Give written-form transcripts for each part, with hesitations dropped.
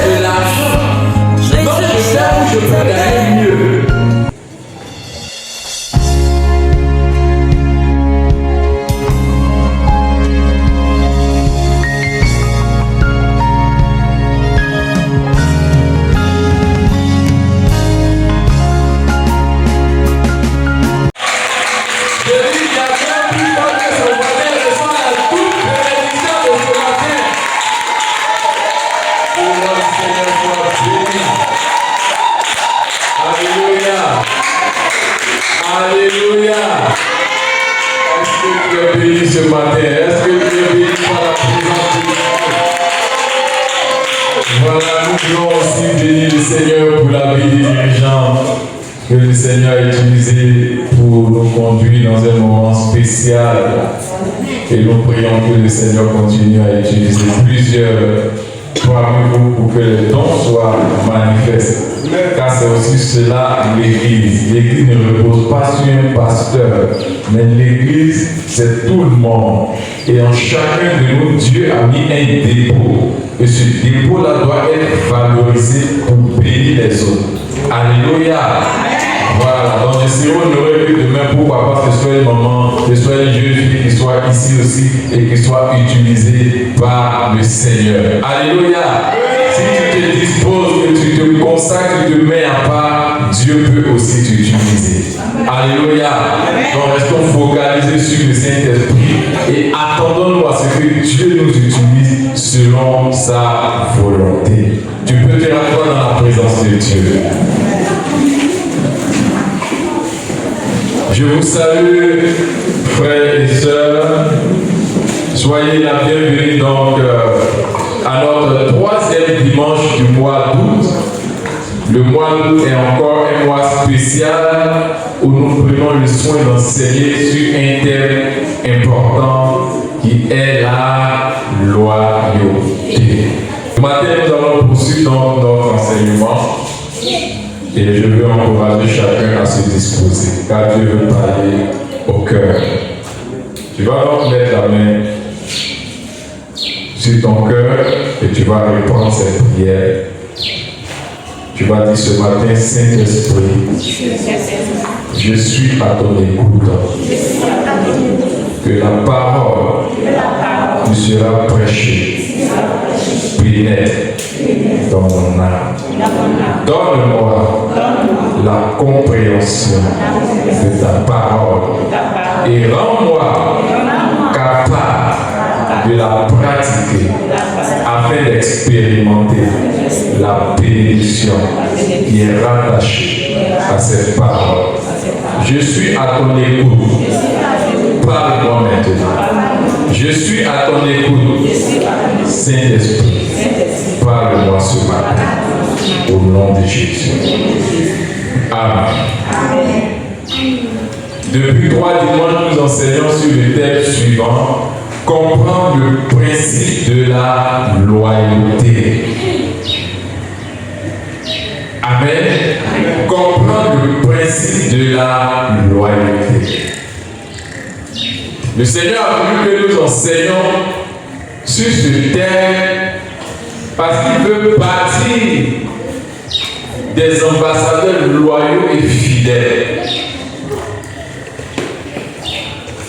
de l'argent. Non, je sais où je peux gagner mieux. Alléluia. Est-ce que tu es béni ce matin? Est-ce que tu es béni par la présence de Dieu? Voilà, nous voulons aussi bénir le Seigneur pour la vie des dirigeants que le Seigneur a utilisé pour nous conduire dans un moment spécial. Et nous prions que le Seigneur continue à utiliser plusieurs parmi vous pour que les dons soient manifestes. Car c'est aussi cela l'Église. L'Église ne repose pas sur un pasteur, mais l'Église c'est tout le monde. Et en chacun de nous, Dieu a mis un dépôt. Et ce dépôt-là doit être valorisé pour bénir les autres. Alléluia. Voilà, donc je serai honoré que demain, pourquoi pas que ce soit un moment, que ce soit une jeune fille qui soit ici aussi et qui soit utilisée par le Seigneur. Alléluia. Si tu te disposes, que tu te consacres, tu te mets à part, Dieu peut aussi t'utiliser. Alléluia. Donc restons focalisés sur le Saint-Esprit et attendons-nous à ce que Dieu nous utilise selon sa volonté. Tu peux te rasseoir dans la présence de Dieu. Je vous salue, frères et sœurs. Soyez la bienvenue donc à notre troisième dimanche du mois d'août. Le mois d'août est encore un mois spécial où nous prenons le soin d'enseigner sur un thème important qui est la loyauté. Ce matin, nous allons poursuivre donc notre enseignement. Et je veux encourager chacun à se disposer, car Dieu veut parler au cœur. Tu vas donc mettre la main sur ton cœur et tu vas répondre cette prière. Tu vas dire ce matin, Saint-Esprit, je suis à ton écoute. Que la parole qui sera prêchée pénètre dans mon âme. Donne-moi la compréhension de ta parole et rends-moi capable de la pratiquer afin d'expérimenter la bénédiction qui est rattachée à cette parole. Je suis à ton écoute. Parle-moi maintenant. Je suis à ton écoute. Saint-Esprit, parle-moi ce matin. Au nom de Jésus. Amen. Depuis 3 dimanches, nous enseignons sur le thème suivant: comprendre le principe de la loyauté. Amen. Comprendre le principe de la loyauté. Le Seigneur a voulu que nous enseignions sur ce thème parce qu'il veut bâtir des ambassadeurs loyaux et fidèles.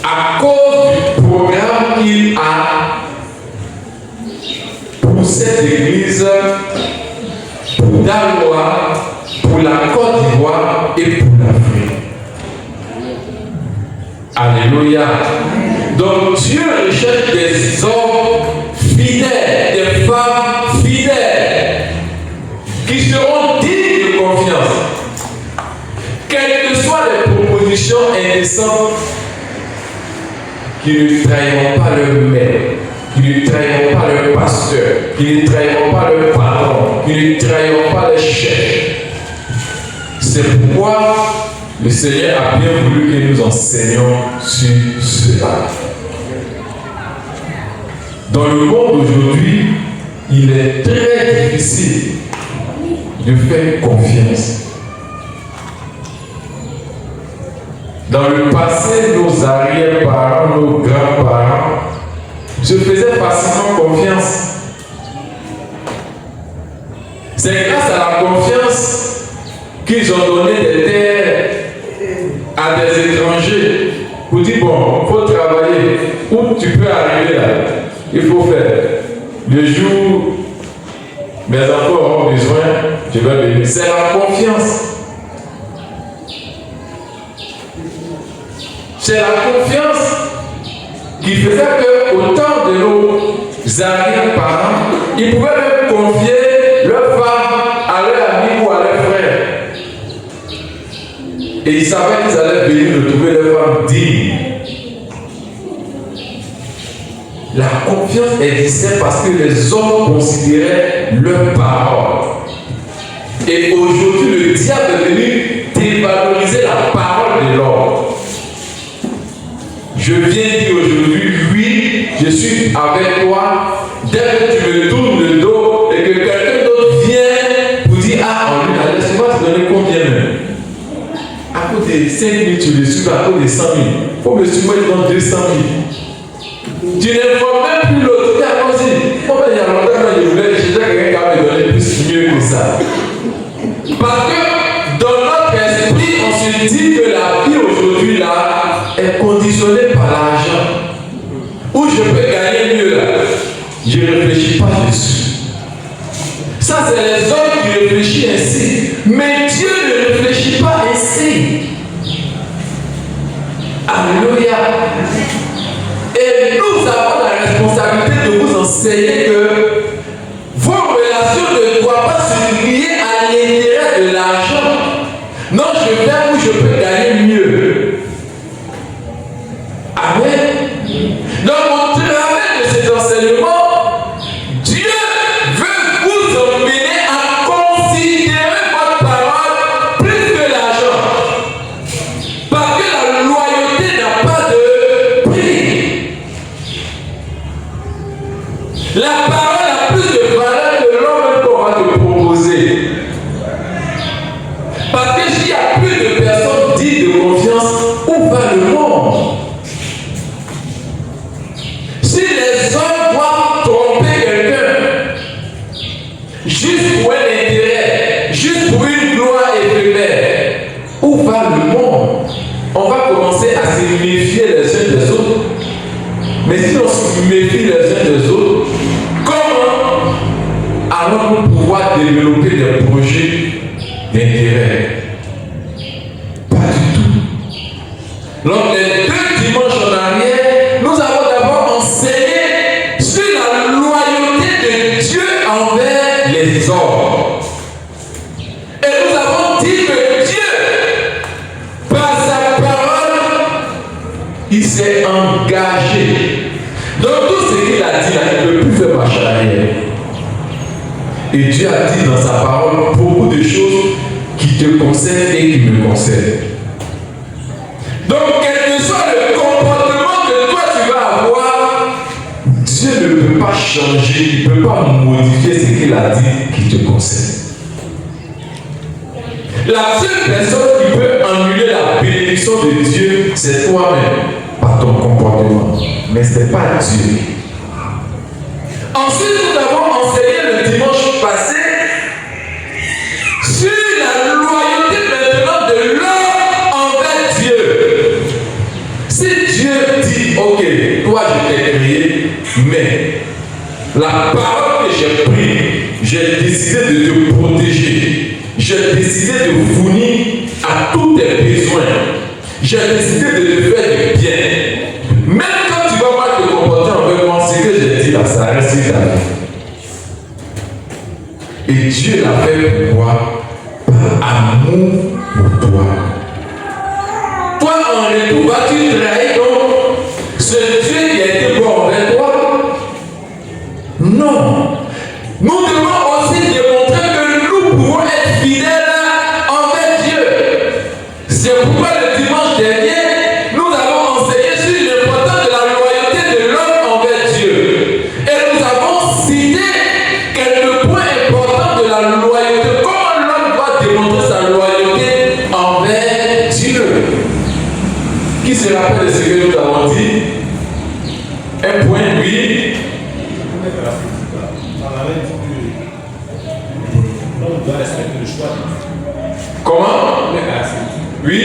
À cause du programme qu'il a pour cette église, pour Daloa, pour la Côte d'Ivoire et pour l'Afrique. Alléluia. Donc Dieu recherche des hommes fidèles, des femmes fidèles, qui seront dignes de confiance. Quelles que soient les propositions indécentes, qui ne trahiront pas leur maître, qui ne trahiront pas leur pasteur, qui ne trahiront pas leur patron, qui ne trahiront pas les chefs. C'est pourquoi le Seigneur a bien voulu que nous enseignions sur cela. Dans le monde d'aujourd'hui, il est très difficile de faire confiance. Dans le passé, nos arrière-parents, nos grands-parents se faisaient facilement confiance. C'est grâce à la confiance qu'ils ont donné des terres à des étrangers pour dire bon, il faut travailler. Où tu peux arriver là, il faut faire. Le jour, mes enfants auront besoin, je vais venir. C'est la confiance. C'est la confiance qui faisait qu'au temps de nos arrière-parents, ils pouvaient même confier leur femme à leur ami ou à leur frère. Et ils savaient qu'ils allaient venir retrouver leur femme digne. La confiance existait parce que les hommes considéraient leurs paroles. Et aujourd'hui, le diable est venu dévaloriser la parole de l'homme. Je viens dire aujourd'hui, oui, je suis avec toi. Dès que tu me tournes le dos et que quelqu'un d'autre vient pour dire, ah, on lui a laissé, tu vas te donner combien même? À cause de 5 000, tu le suis, à cause de 100 000. Il faut me suivre, il donne 200 000. Tu n'informes même plus l'autre. Tu as dit, oh, il y a longtemps, je voulais chercher quelqu'un qui va me donner plus mieux que ça. Parce que dans notre esprit, on se dit que la vie aujourd'hui là est conditionnée par l'argent. Où je peux gagner mieux là. Je ne réfléchis pas dessus. Ça, c'est les hommes qui réfléchissent ainsi. Mais Dieu ne réfléchit pas ainsi. Alléluia. Et nous avons la responsabilité de vous enseigner que vos relations ne doivent pas se lier à l'intérêt de l'argent. Non, je vais où je peux gagner mieux. Amen. Donc, au travers de cet enseignement, Dieu veut vous emmener à considérer votre parole plus que l'argent. Parce que la loyauté n'a pas de prix. La parole a plus de valeur que l'homme qu'on va te proposer. Parce que s'il y a plus de personnes dignes de confiance, où va le monde? Si les hommes doivent tromper quelqu'un, juste pour un intérêt, juste pour une gloire éphémère, où va le monde? On va commencer à se méfier les uns des autres. Mais si on se méfie les uns des autres, comment allons-nous pouvoir développer des projets d'intérêt? Pas du tout. Donc les 2 dimanches en arrière, nous avons d'abord enseigné sur la loyauté de Dieu envers les hommes. Et nous avons dit que Dieu, par sa parole, il s'est engagé. Donc tout ce qu'il a dit, il ne peut plus faire marche arrière. Et Dieu a dit dans sa parole beaucoup de choses qui te concernent et qui me concernent. Donc quel que soit le comportement que toi tu vas avoir, Dieu ne peut pas changer, il ne peut pas modifier ce qu'il a dit qui te concerne. La seule personne qui peut annuler la bénédiction de Dieu, c'est toi-même, par ton comportement. Mais ce n'est pas Dieu. Ensuite, nous avons enseigné le dimanche passé sur la loyauté maintenant de l'homme envers Dieu. Si Dieu dit, ok, toi je t'ai créé, mais la parole que j'ai prise, j'ai décidé de te protéger. J'ai décidé de vous fournir à tous tes besoins. J'ai décidé de te faire du bien. Même quand tu vas mal te comporter envers moi, ce que j'ai dit là, ça reste ta vie. Et Dieu l'a fait pour toi, par amour pour toi. Toi, en retour, vas-tu trahir donc ce Dieu qui a été bon envers toi? Non. Nous devons aussi démontrer que nous pouvons être fidèles envers Dieu. C'est pourquoi le dimanche dernier, nous avons enseigné sur l'importance de la loyauté de l'homme envers Dieu. Et nous avons cité quelques points importants de la loyauté. Comment l'homme doit démontrer sa loyauté envers Dieu. Qui se rappelle de ce que nous avons dit? L'homme doit respecter le choix de Dieu. Comment? Oui.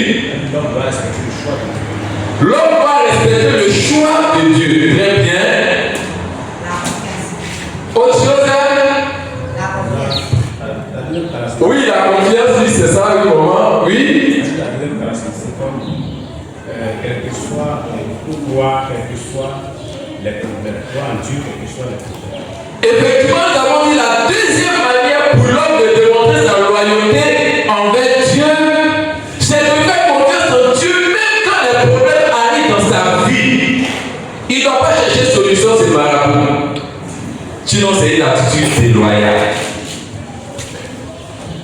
L'homme doit respecter le choix de Dieu. L'homme doit respecter le choix de Dieu. Très bien. Autre chose? Oui, la confiance, oui, c'est ça, oui, comment? Oui. La deuxième caractéristique, c'est comme quel que soit le pouvoir, quel que soit les problèmes. Croire en Dieu, quel que soit les problèmes. Effectivement, nous avons dit la deuxième manière pour l'homme de démontrer sa loyauté envers Dieu, c'est de faire confiance en Dieu, même quand les problèmes arrivent dans sa vie. Il ne doit pas chercher solution, c'est marabout. Sinon, c'est une attitude déloyale.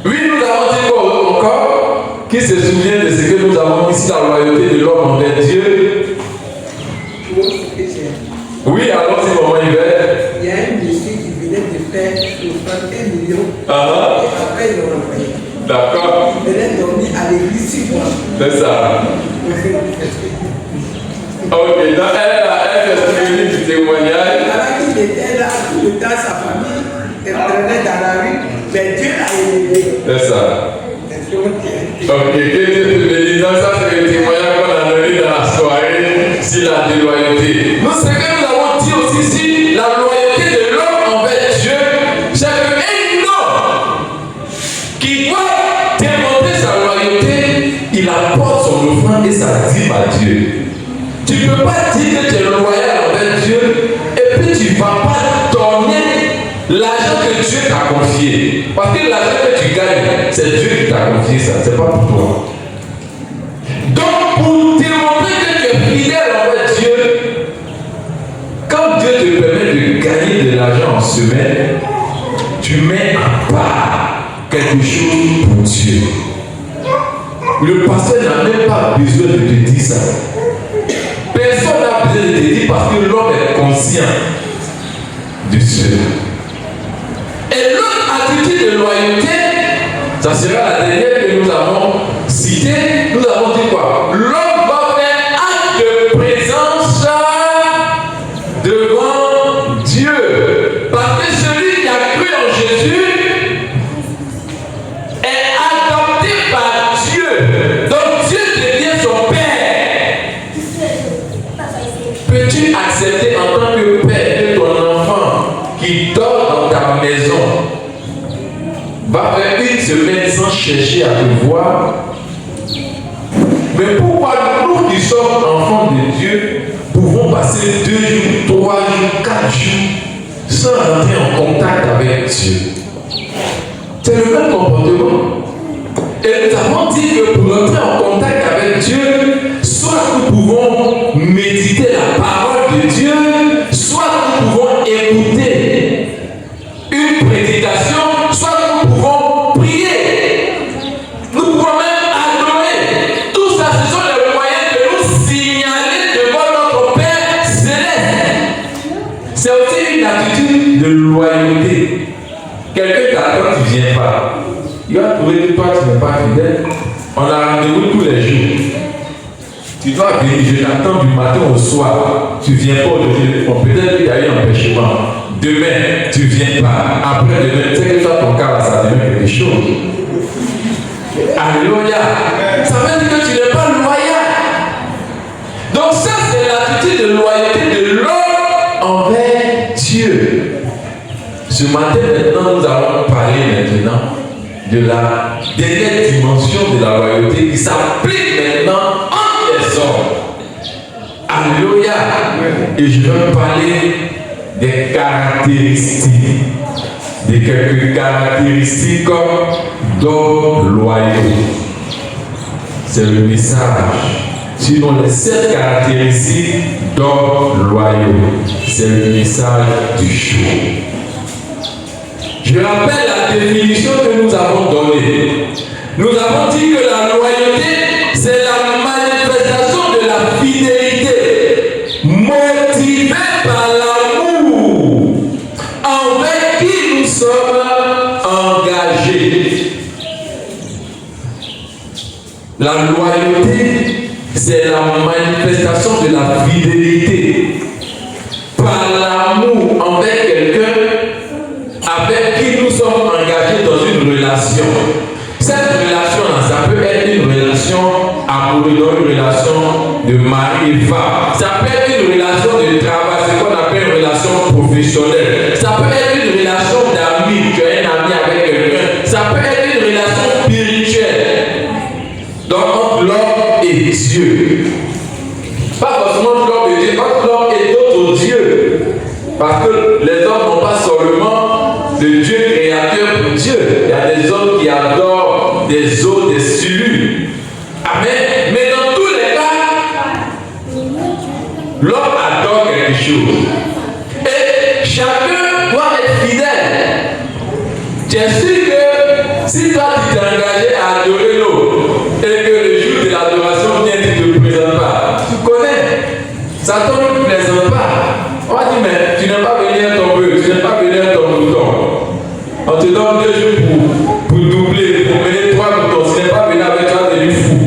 Oui, nous avons dit quoi encore? Qui se souvient de ce que nous avons dit sur la loyauté de l'homme envers Dieu? Oui, allons-y, maman Yvette. Il y a un monsieur qui venait de faire 1 million. Et après, il l'a envoyé. D'accord. Il venait dormir à l'église 6 mois. C'est ça. Ok, donc elle est venue du témoignage. Alors qu'il était là, tout le temps, sa famille traînait dans la rue, mais Dieu l'a élevé. C'est ça. Ok, que Dieu te bénisse. Donc ça, c'est le témoignage qu'on a donné dans la soirée sur la déloyauté. Nous, ce que nous avons dit aussi ici, la loyauté de l'homme envers Dieu, c'est qu'un homme qui doit démontrer sa loyauté, il apporte son offrande et sa dîme à Dieu. Tu ne peux pas dire que tu es loyal envers Dieu et puis tu ne vas pas donner l'argent que Dieu t'a confié. Parce que l'argent que tu gagnes, c'est Dieu qui t'a confié ça, c'est pas pour toi. Donc, pour démontrer que tu es fidèle envers Dieu, quand Dieu te permet de gagner de l'argent en semaine, tu mets à part quelque chose pour Dieu. Le pasteur n'a même pas besoin de te dire ça. Personne n'a besoin de te dire parce que l'homme est conscient de Dieu. Et l'autre attitude de loyauté, ça sera la dernière que nous avons citée. Nous avons dit quoi? L'homme va faire acte de présence devant Dieu. Parce que celui qui a cru en Jésus est adopté par Dieu. Donc Dieu devient son Père. Peux-tu accepter en tant que Père que ton enfant qui dort dans ta maison va faire une semaine sans chercher à te voir? Mais pourquoi nous qui sommes enfants de Dieu pouvons passer 2 jours, 3 jours, 4 jours sans rentrer en contact avec Dieu? C'est le même comportement. Et nous avons dit que pour entrer en contact avec Dieu, soit nous pouvons méditer la parole de Dieu, soit nous pouvons écouter une prédication, soit nous pouvons prier. Nous pouvons même adorer. Tout ça, ce sont les moyens de nous signaler devant notre Père céleste. C'est aussi une attitude de loyauté. Quelqu'un t'attend, tu ne viens pas. Il va trouver que toi, tu n'es pas fidèle. On a rendez-vous tous les jours. Tu dois venir, je t'attends du matin au soir. Tu ne viens pas aujourd'hui. Bon, peut-être qu'il y a eu un empêchement. Demain, tu ne viens pas. Après demain, tu sais que toi, ton cas, ça devient quelque chose. Alléluia. Ça veut dire que tu n'es pas loyal. Donc ça, c'est l'attitude de loyauté de l'homme envers Dieu. Ce matin, maintenant, nous allons parler maintenant de la dernière dimension de la loyauté qui s'applique maintenant entre les hommes. Alléluia. Et je vais parler des caractéristiques, de quelques caractéristiques d'hommes loyaux. C'est le message. Sinon, les 7 caractéristiques d'hommes loyaux, c'est le message du jour. Je rappelle la définition que nous avons donnée. Nous avons dit que la loyauté, c'est la manifestation de la fidélité, motivée par l'amour, envers qui nous sommes engagés. La loyauté, c'est la manifestation de la fidélité par l'amour envers quelqu'un avec qui nous sommes engagés dans une relation. Cette relation-là, ça peut être une relation amoureuse, une relation de mari et femme. Ça peut être une relation de travail, c'est qu'on appelle une relation professionnelle. Ça peut être une relation d'amis, tu as un ami avec quelqu'un. Ça peut être une relation spirituelle. Donc entre l'homme et Dieu. Pas forcément l'homme et Dieu, entre l'homme et d'autres dieux. Parce que les hommes n'ont pas seulement le Dieu créateur pour Dieu. Il y a des hommes qui adorent des eaux, des cellules. Amen. Mais dans tous les cas, l'homme adore quelque chose. Et chacun doit être fidèle. Tu es sûr que si toi tu t'es engagé à adorer l'eau et que le jour de l'adoration vient, tu ne te présentes pas, tu connais, ça ne te plaisante pas. On va dire, mais tu n'es pas venu à ton bœuf, tu n'es pas venu à ton mouton. On te donne 2 jours pour doubler, pour mener 3 moutons. Tu n'es pas venu avec toi, tu es devenu fou.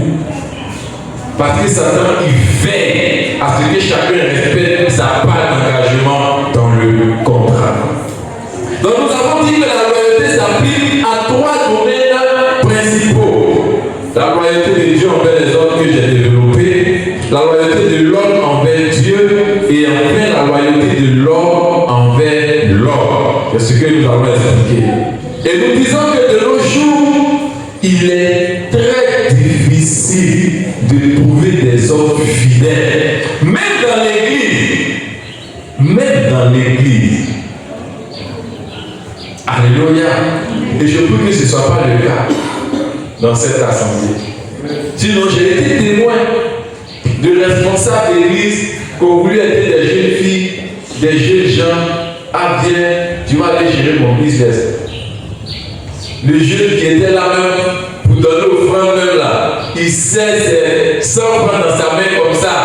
Parce que Satan, il veille à ce que chacun respecte sa part d'engagement dans le contrat. Donc nous avons dit que la loyauté s'applique à 3 domaines principaux. La loyauté de Dieu envers les autres que j'ai développée, la loyauté de l'homme envers Dieu et enfin la loyauté de l'homme envers l'homme. C'est ce que nous allons expliquer. Et nous disons que de nos jours, il est très difficile de trouver des hommes fidèles. Même dans l'église. Alléluia. Et je prie que ce ne soit pas le cas dans cette assemblée. Sinon, j'ai été témoin de responsables d'église qui ont voulu aider des jeunes filles, des jeunes gens. Ah bien, tu vas aller gérer mon business. Le jeune qui était là même pour donner aux frères même là, il sait 100 francs dans sa main comme ça.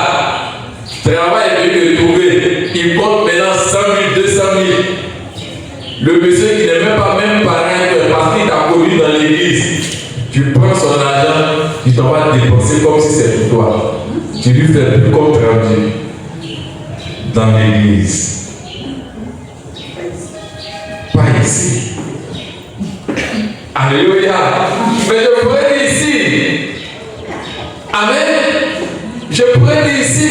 Travail est venu le trouver. Il compte maintenant 100 000, 200 000. Le monsieur qui n'est même pas parrain parce qu'il t'a connu dans l'église. Tu prends son argent, tu t'en vas dépenser comme si c'était pour toi. Tu lui fais plus comme traduit dans l'église. Pas ici. Alléluia. Mais je pourrais dire ici. Amen. Je pourrais dire ici.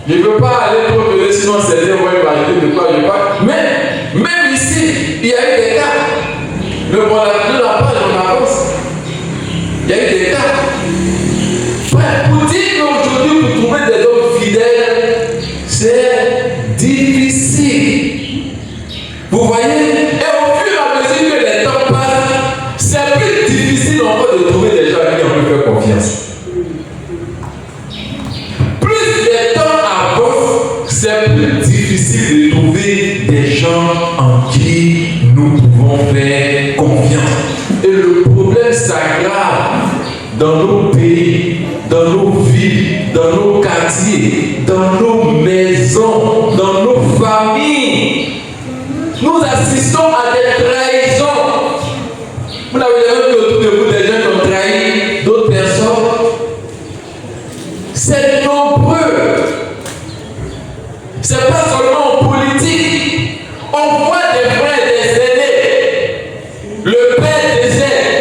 Je ne veux pas aller pour me sinon c'est bien, moi, imaginer de quoi je parle. Mais même ici, il y a eu des cas. Le bon de la page en avance. Il y a eu des cas. Pour dire qu'aujourd'hui, pour trouver des hommes fidèles, c'est difficile. Vous voyez? Et au fur et à mesure que les temps passent, c'est plus difficile encore de trouver des gens à qui on peut faire confiance. Plus les temps avancent, c'est plus difficile de trouver des gens en qui nous pouvons faire confiance. Et le problème s'aggrave dans nos pays, dans nos villes, dans nos quartiers, dans nos maisons, dans nos familles. Nous assistons à des trahisons. Vous n'avez jamais vu autour de vous des gens qui ont trahi d'autres personnes. C'est nombreux. C'est pas seulement en politique. On voit des frères, des aînés. Le père décède.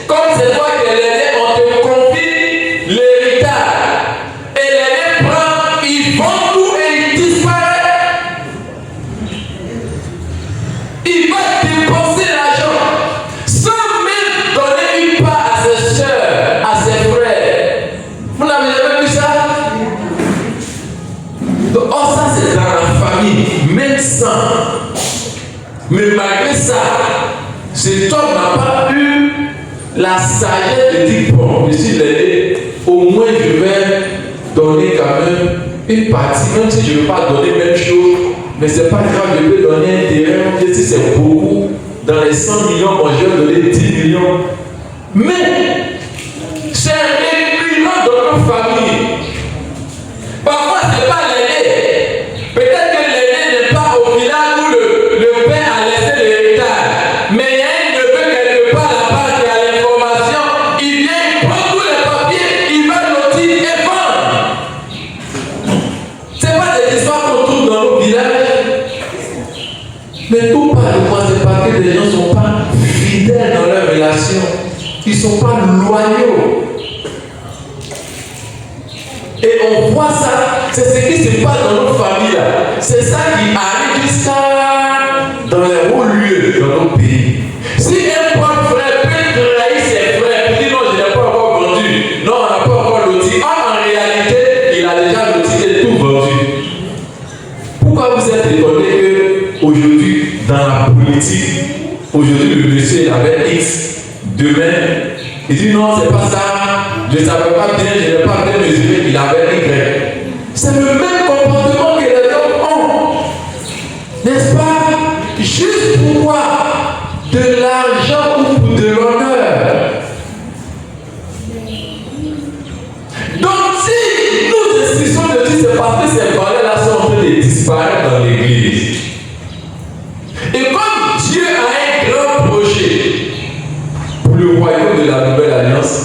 Comme c'est toi qui es l'aîné, on te confie l'héritage. Et l'aîné prend, il vend tout et il disparaît. Il va dépenser l'argent sans même donner une part à ses soeurs, à ses frères. Vous n'avez jamais vu ça? Donc, oh, ça c'est dans la famille, même sans. Mais malgré ça, cet homme n'a pas eu la sagesse de dire bon, je suis l'aîné, au moins je vais donner quand même une partie, même si je ne veux pas donner même chose. Mais c'est pas grave, je peux donner un terrain, même si c'est beaucoup. Dans les 100 millions, moi je vais donner 10 millions. Mais c'est régulièrement dans nos familles. Parfois, ce n'est pas l'aîné. Peut-être que l'aîné n'est pas au village où le père a laissé l'héritage. Mais il y a un neveu quelque part là-bas qui a l'information. Il vient, il prend tous les papiers, il va lotir et vendre. Ce n'est pas des histoires qu'on trouve dans nos villages. Mais tout part de quoi? C'est parce que les gens ne sont pas fidèles relation, ils ne sont pas loyaux. Et on voit ça, c'est ce qui se passe dans nos familles là. C'est ça qui arrive jusqu'à dans les hauts lieux dans nos pays. Si un propre frère peut trahir ses frères, il dit non, je n'ai pas encore vendu, non, on n'a pas encore loti. En réalité, il a déjà loti et tout vendu. Pourquoi vous êtes étonné qu'aujourd'hui, dans la politique, aujourd'hui le monsieur il avait X, demain, il dit non, c'est pas ça, je ne savais pas bien, je n'ai pas bien mesuré, il avait Y. C'est le même comportement que les hommes ont. N'est-ce pas? Juste pour quoi? De l'argent ou pour de l'honneur. Donc si nous décidons de dire c'est parce que ces valeurs-là sont en train de disparaître dans l'église. Et comme Dieu a un grand projet pour le royaume de la nouvelle alliance,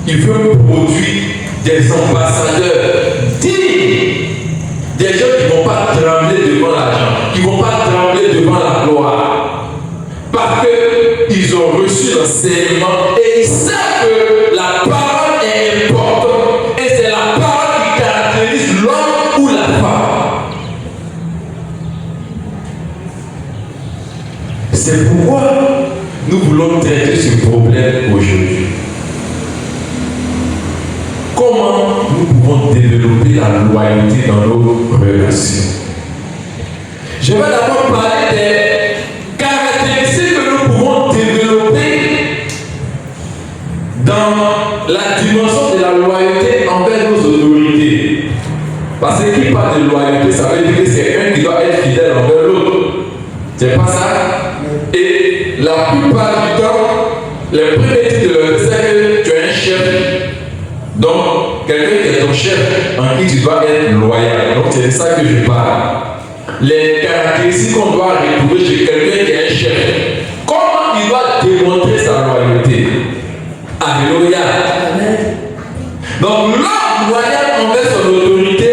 il veut produire des ambassadeurs dignes, des gens qui ne vont pas trembler devant l'argent, qui ne vont pas trembler devant la gloire, parce qu'ils ont reçu l'enseignement et ils savent que la parole est importante et c'est la parole qui caractérise l'homme ou la femme. C'est pourquoi nous voulons traiter ce problème aujourd'hui. Comment nous pouvons développer la loyauté dans nos relations? Je vais d'abord parler des caractéristiques que nous pouvons développer dans la dimension de la loyauté envers nos autorités. Parce que qui parle de loyauté, ça veut dire que c'est un qui doit être fidèle envers l'autre. C'est pas ça? Et la plupart du temps, les premiers titres de l'autre, c'est que tu es un chef. Donc, quelqu'un qui est ton chef, en qui tu dois être loyal. Donc, c'est de ça que je parle. Les caractéristiques qu'on doit retrouver chez quelqu'un qui est un chef. Comment il doit démontrer sa loyauté? Alléluia. Donc, l'homme loyal envers son autorité,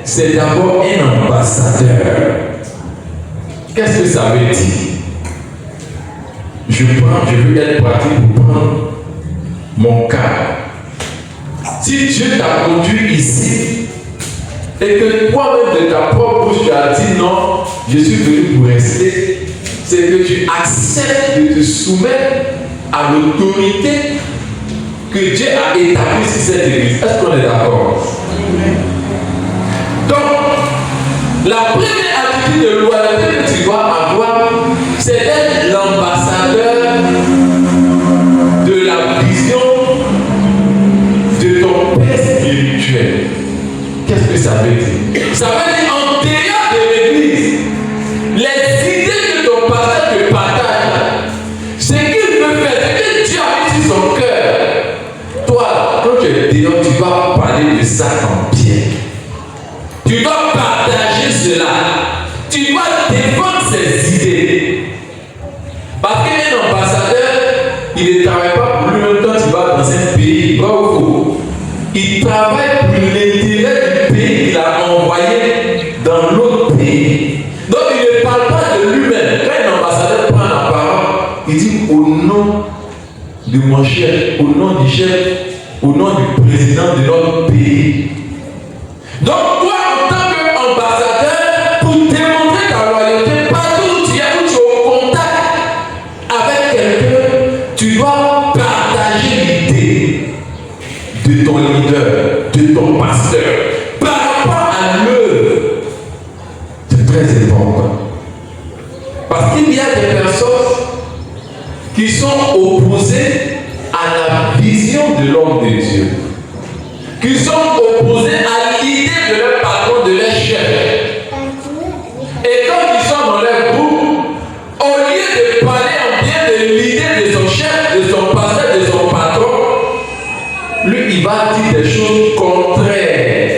c'est d'abord un ambassadeur. Qu'est-ce que ça veut dire? Je veux être pratique pour prendre mon cas. Si Dieu t'a conduit ici et que toi-même de ta propre bouche tu as dit non, je suis venu pour rester, c'est que tu acceptes de te soumettre à l'autorité que Dieu a établie sur cette église. Est-ce qu'on est d'accord? Donc, la première attitude de loyauté que tu dois avoir, c'est d'être l'ambassadeur de la vision de ton Père spirituel. Qu'est-ce que ça veut dire? Ça veut dire en dehors de l'église, les idées que ton pasteur te partage, ce qu'il veut faire, ce que Dieu a mis sur son cœur, toi, quand tu es dehors, tu dois parler de ça en bien. Tu dois partager cela. Tu dois défendre ces idées. Parce qu'un ambassadeur, il ne travaille pas pour lui-même quand il va dans un pays, vrai ou faux. Il travaille pour l'intérêt du pays qu'il a envoyé dans l'autre pays. Donc il ne parle pas de lui-même. Quand un ambassadeur prend la parole, il dit au nom de mon chef, au nom du chef, au nom du président de notre pays. Donc toi, en tant qu'ambassadeur, pour démontrer ta loyauté, partout où tu es au contact avec quelqu'un, tu dois partager l'idée de ton leader, de ton pasteur, par rapport à l'œuvre. C'est très important. Parce qu'il y a des personnes qui sont opposées à la vision de l'homme de Dieu, qui sont opposés à l'idée de leur patron, de leur chef. Et quand ils sont dans leur groupe, au lieu de parler en bien de l'idée de son chef, de son pasteur, de son patron, lui, il va dire des choses contraires.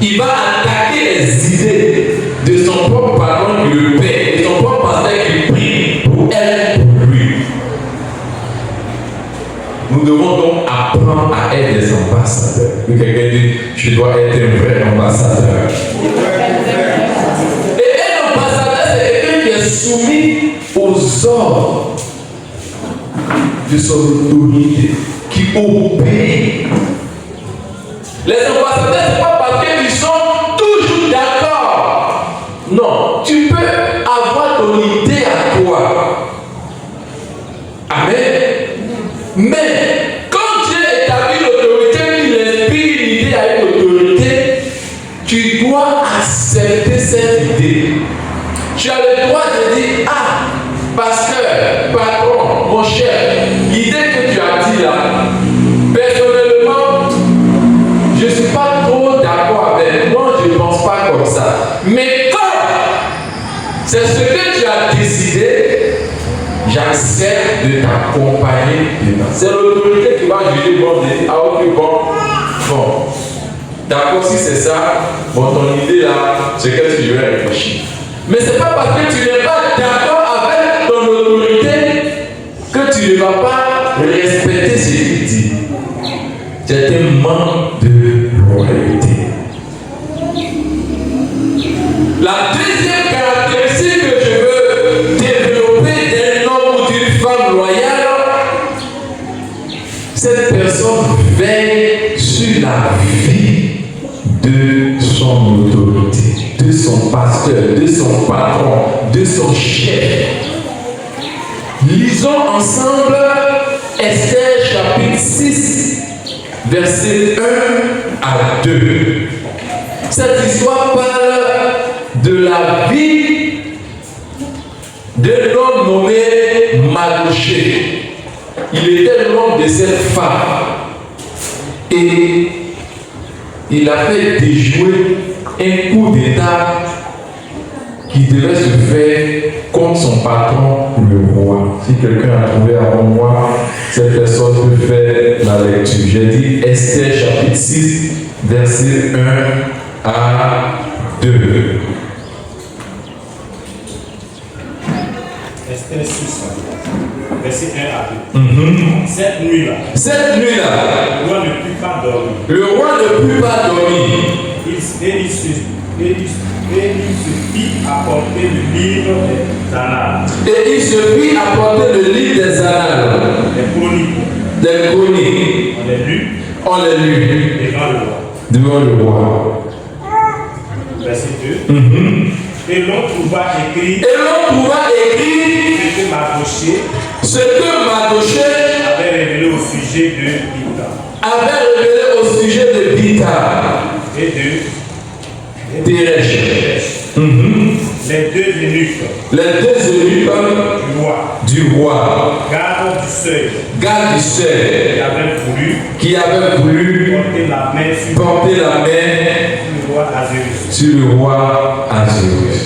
Il va attaquer les idées de son propre patron qui le paie, de son propre pasteur qui prie pour elle, pour lui. Nous devons donc apprendre à être des ambassadeurs. Que quelqu'un dit, je dois être un vrai ambassadeur. Et un ambassadeur, c'est quelqu'un qui est soumis aux ordres de son autorité, qui obéit. Les ambassadeurs, ce n'est pas parce qu'ils sont toujours d'accord. Non, tu peux avoir ton idée à toi. Amen. Mais quand Dieu établit l'autorité, il inspire une idée à une autorité, tu dois accepter cette idée. Tu as le droit de dire, ah, pasteur, patron, mon cher, l'idée que tu as dit là, personnellement, je ne suis pas trop d'accord avec. Moi, je ne pense pas comme ça. Mais quand c'est ce que tu as décidé, j'accepte de t'accompagner dedans. C'est l'autorité qui va juger bon, ah ok, bon. D'accord, si c'est ça, bon, ton idée là, c'est qu'est-ce que je vais réfléchir. Mais ce n'est pas parce que tu n'es pas d'accord avec ton autorité que tu ne vas pas respecter ce qu'il dit. C'est un manque de loyauté. La deuxième caractéristique que je veux développer d'un homme ou d'une femme loyale, cette personne veille sur la vie de son autorité, de son pasteur, de son patron, de son chef. Lisons ensemble Esther chapitre 6, versets 1 à 2. Cette histoire parle de la vie d'un homme nommé Mardochée. Il était l'homme de cette femme. Et il a fait déjouer un coup d'État qui devait se faire contre son patron, le roi. Si quelqu'un a trouvé avant moi, cette personne peut faire la lecture. J'ai dit Esther chapitre 6, verset 1 à 2. Esther 6, verset 1 à 2. Cette nuit-là, le roi ne put pas dormir. Il se fit apporter le livre des annales. Des chroniques. On les lut. Devant le roi. Verset 2. Et l'on trouva écrit ce que Mardochée avait révélé au sujet de Bita. Et de Teresh. Les deux eunuques du roi. Garde du seuil. Qui avait voulu porter la main sur le roi Ahasuérus.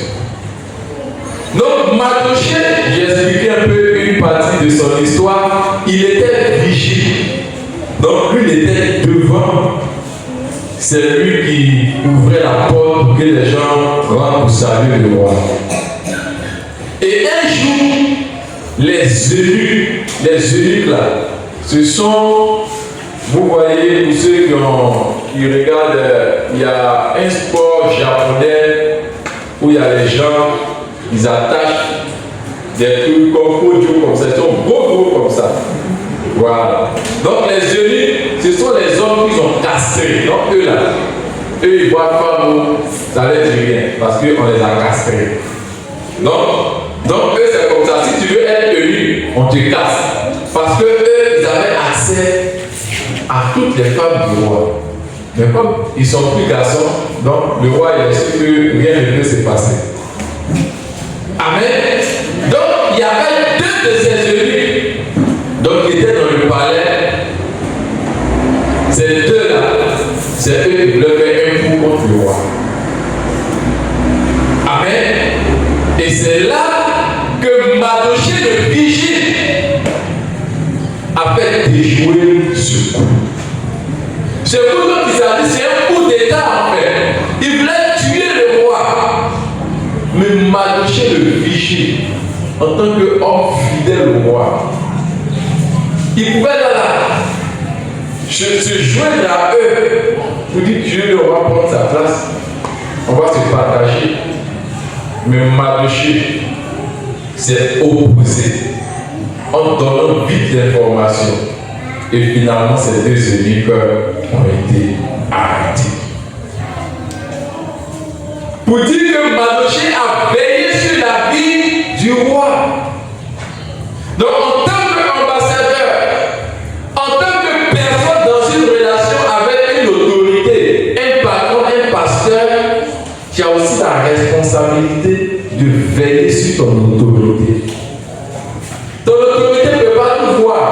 Donc Mardochée, j'ai expliqué un peu une partie de son histoire. Il était vigile. Donc lui, il était devant. C'est lui qui ouvrait la porte pour que les gens rentrent pour saluer le roi. Et un jour, les eunuques là, ce sont, vous voyez, pour ceux qui regardent, il y a un sport japonais où il y a les gens, ils attachent des trucs comme Kojo, comme ça, ils sont beaux comme ça. Voilà. Donc les eunuques, ce sont les hommes qui sont castrés. Donc eux là, ils voient pas nous, ça leur dit rien, parce qu'on les a castrés. Donc eux c'est comme ça. Si tu veux être eunuque, on te casse. Parce que eux, ils avaient accès à toutes les femmes du roi. Mais comme ils sont plus garçons, donc le roi il a su que rien ne peut se passer. Amen. Donc il y avait deux de ces eunuques. Donc ils étaient dans le palais. Ces deux-là, c'est eux qui voulaient faire un coup contre le roi. Amen. Et c'est là que Mardochée le vigile a fait déjouer ce coup. Ce coup dont il s'agit, c'est un coup d'État en fait. Il voulait tuer le roi. Mais Mardochée le vigile, en tant qu'homme fidèle au roi, il pouvait là se joindre à eux pour dire Dieu le roi prendre sa place. On va se partager. Mais Mardochée s'est opposé. en donnant vite l'information. Et finalement, ces 2 eunuques ont été arrêtés. Pour dire que Mardochée a veillé sur la vie du roi. Donc, en tant qu'ambassadeur, en tant que personne dans une relation avec une autorité, un patron, un pasteur, tu as aussi la responsabilité de veiller sur ton autorité. Ton autorité ne peut pas tout voir.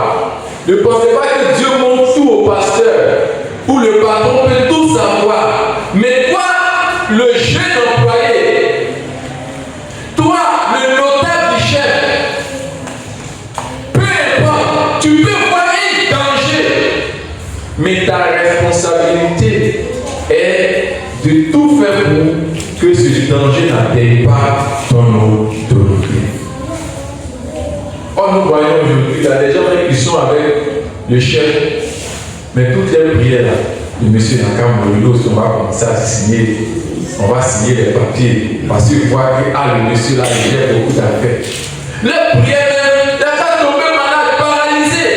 Ne pensez pas que Dieu montre tout au pasteur ou le patron peut tout savoir. Mais toi, le jeune employé, toi, le notaire du chef, peu importe, tu peux voir un danger. Mais ta responsabilité est de tout faire pour que ce danger n'atteigne pas ton autorité. Or, nous voyons aujourd'hui, il y a des gens qui sont avec le chef, mais toutes les prières là, le monsieur Nakamurilo, on va commencer à signer, on va signer les papiers, parce qu'il voit que le monsieur là, il a beaucoup d'affaires. Les prières même, la va tomber malade, paralysé.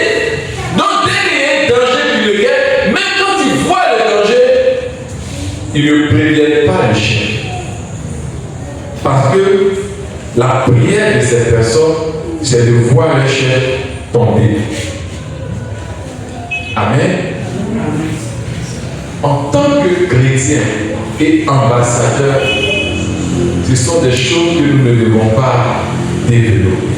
Donc, dès qu'il y a un danger qui le guette, même quand il voit le danger, il ne prévient pas le chef. Parce que la prière de ces personnes, c'est de voir le chef tomber. Amen. En tant que chrétien et ambassadeur, ce sont des choses que nous ne devons pas développer.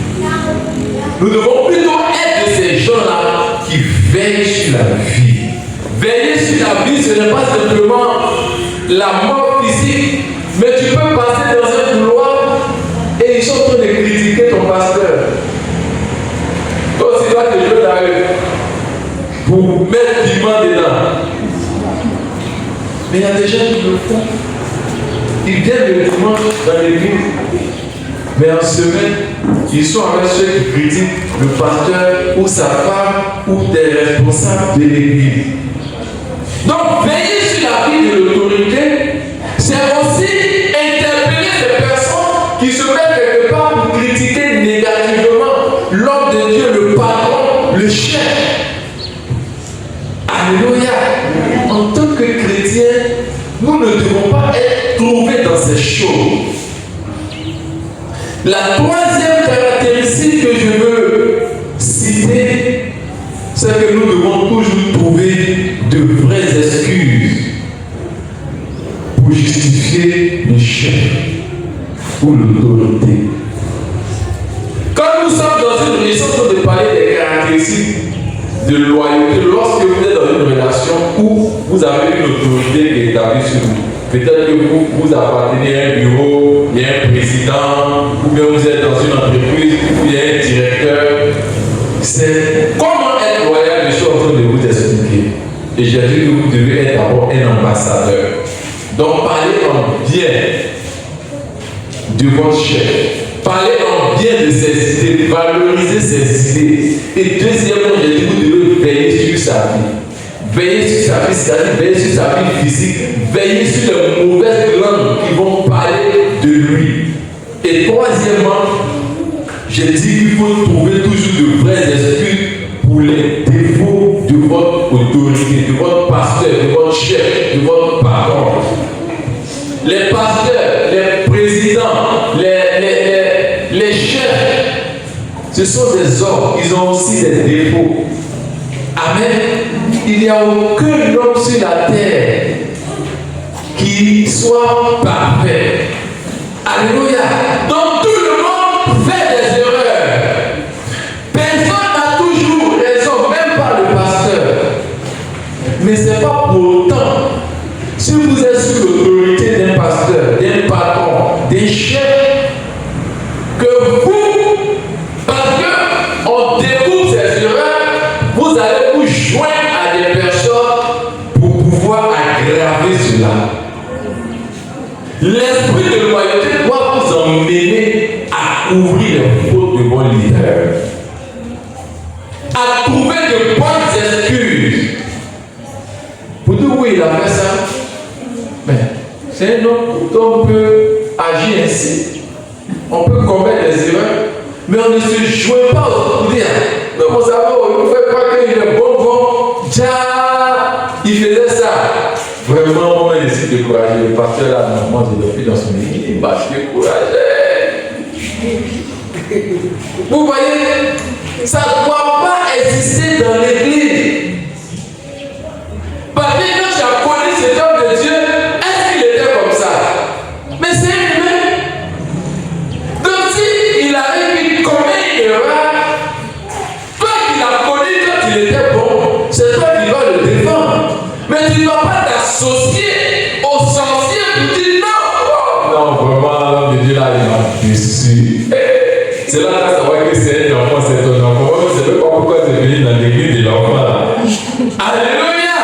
Nous devons plutôt être de ces gens-là qui veillent sur la vie. Veiller sur la vie, ce n'est pas simplement la mort physique, mais tu peux passer dans un couloir et ils sont en train de critiquer ton pasteur. Toi aussi, tu dois te jouer dans eux pour mettre piment dedans. Mais il y a des gens qui le font. Ils viennent le dimanche dans l'église, mais en semaine, ils sont avec ceux qui critiquent le pasteur ou sa femme ou des responsables de l'église. Donc, veiller sur la vie de l'autorité, c'est aussi interpeller ces personnes qui se mettent quelque part pour critiquer négativement l'homme de Dieu, le patron, le chef. Alléluia. En tant que chrétiens, nous ne devons pas être trouvés dans ces choses. La troisième caractéristique que je veux citer, c'est que nous devons toujours trouver de vraies excuses pour justifier le chef ou l'autorité. Quand nous sommes dans une relation, de parler des caractéristiques de loyauté, lorsque vous êtes dans une relation où vous avez une autorité qui est établie sur vous. Peut-être que vous appartenez à un bureau, il y a un président, ou bien vous êtes dans une entreprise où il y a un directeur. C'est comment être loyal, je suis en train de vous expliquer. Et j'ai dit que vous devez être d'abord un ambassadeur. Donc parlez en bien de votre chef. Parlez en bien de ses idées, valorisez ses idées. Et deuxièmement, j'ai dit que vous devez veiller sur sa vie. Veillez sur sa vie, c'est-à-dire veillez sur sa vie physique, veillez sur les mauvaises langues qui vont parler de lui. Et troisièmement, j'ai dit qu'il faut trouver toujours de vraies excuses pour les défauts de votre autorité, de votre pasteur, de votre chef, de votre patron. Les pasteurs, les présidents, les chefs, ce sont des hommes, ils ont aussi des défauts. Amen. Il n'y a aucun homme sur la terre qui soit parfait. Alléluia. Donc tout le monde fait des erreurs. Personne n'a toujours raison, même pas le pasteur. Mais ce n'est pas pour autant. Si vous êtes sous l'autorité d'un pasteur, d'un patron, d'un chef, que vous, parce qu'on découvre ces erreurs, vous allez vous joindre à des personnes pour pouvoir aggraver cela. L'esprit de loyauté doit vous emmener à ouvrir les fautes de vos leaders, à trouver de bonnes excuses. Pour dire oui, il a fait ça, mais c'est un homme dont on peut agir ainsi. On peut commettre des erreurs, mais on ne se joint pas au dire découragé. Le pasteur là, normalement, il est dans son église, il va se décourager. Vous voyez, ça ne doit pas exister dans l'église. Parce que quand tu as connu cet homme de Dieu, est-ce qu'il était comme ça? Mais c'est humain. Donc s'il arrive, il commet une erreur, toi qui l'as connu quand il était bon, c'est toi qui vas le défendre. Mais tu ne dois pas t'associer aux sorciers pour dire non. Non, vraiment, l'homme de Dieu là, il m'a déçu. C'est là que ça voit que c'est un enfant, c'est ton enfant. Je ne sais pas pourquoi c'est venu dans l'église de l'enfant là. Alléluia!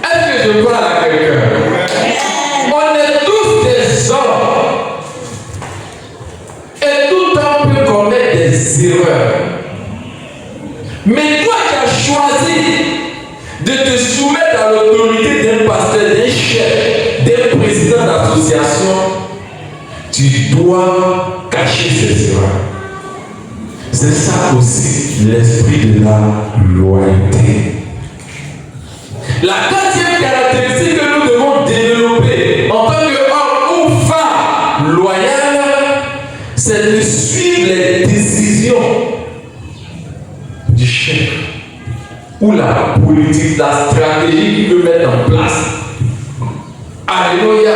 Est-ce que je parle à quelqu'un? On est tous des hommes. Et tout homme peut commettre des erreurs. Mais toi qui as choisi de te soumettre à l'autorité d'un pasteur, d'un chef, d'un président d'association, tu dois cacher ces erreurs. C'est ça aussi l'esprit de la loyauté. La deuxième caractéristique que nous devons développer en tant qu'homme ou femme loyal, c'est de suivre les décisions du chef ou la politique, la stratégie qu'il veut mettre en place. Alléluia.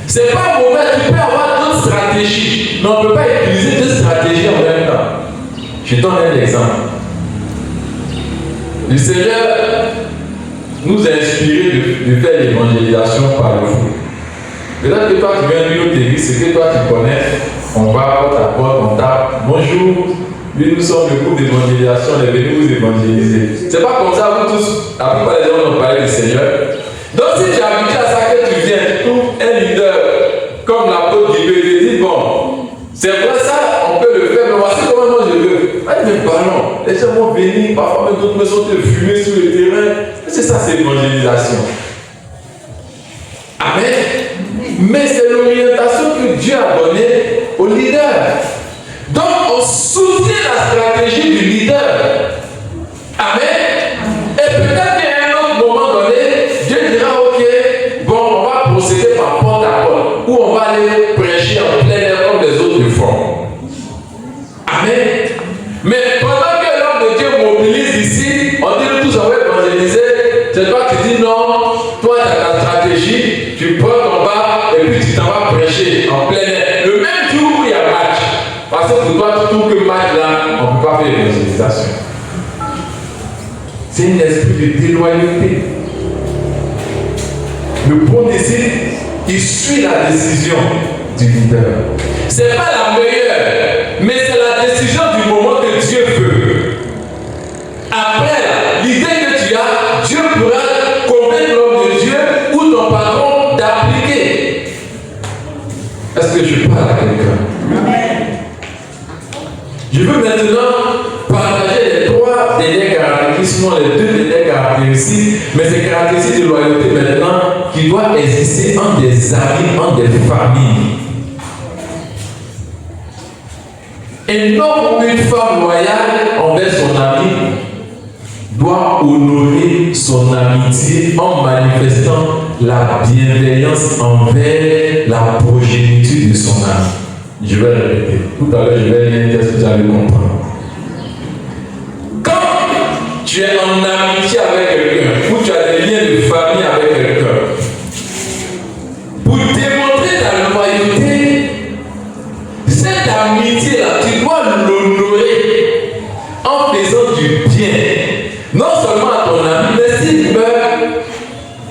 C'est pas mauvais, tu peux avoir d'autres stratégies, mais on ne peut pas utiliser deux stratégies en même temps. Je donne un exemple. Le Seigneur nous a inspiré de faire l'évangélisation par le foot. Peut-être que toi tu viens d'une autre église, c'est que toi tu connais, on va porte à porte, on tape, bonjour, oui, nous sommes le groupe d'évangélisation, on est venus vous évangéliser. C'est pas comme ça, vous tous, la plupart des gens ont parlé du Seigneur. Donc si tu es habitué à ça, que tu viens, tu trouves un leader comme l'apôtre qui veut dire, bon, c'est vrai ça, on peut le faire, mais voici comment moi je veux. Mais parlons, les gens vont venir, parfois même d'autres me sont fumés sur le terrain. C'est ça, c'est l'évangélisation. Amen. Mais c'est l'orientation que Dieu a donnée au leader. Donc on soutient la stratégie du leader. Amen. Et peut-être qu'à un autre moment donné, Dieu dira, ok, bon, on va procéder par porte à porte, ou on va aller prêcher en plein air comme les autres le font. Amen. Mais pendant que l'homme de Dieu mobilise ici, on dit que tous on va évangéliser, c'est toi qui dis non, toi tu as ta stratégie, tu prends ton bar et puis tu t'en vas prêcher en plein air. Le même jour où il y a match. Parce que pour toi, tu trouves que match là, on ne peut pas faire l'évangélisation. C'est un esprit de déloyauté. Le bon disciple, il suit la décision du leader. Ce n'est pas la meilleure, mais c'est la décision du moment que Dieu veut. Après, l'idée que tu as, Dieu pourra convaincre l'homme de Dieu ou ton patron d'appliquer. Est-ce que je parle à quelqu'un? Amen. Je veux maintenant partager les trois dernières caractéristiques, sinon les deux dernières caractéristiques, mais ces caractéristiques de loyauté maintenant qui doivent exister entre des amis, entre des familles. Un homme ou une femme loyale envers son ami doit honorer son amitié en manifestant la bienveillance envers la progéniture de son ami. Je vais répéter. Tout à l'heure, je vais lire un texte que vous allez comprendre. Quand tu es en amitié avec quelqu'un, ou tu as des liens de famille avec quelqu'un, pour démontrer ta loyauté, cette amitié-là, tu dois l'honorer en faisant du bien. Non seulement à ton ami, mais s'il peut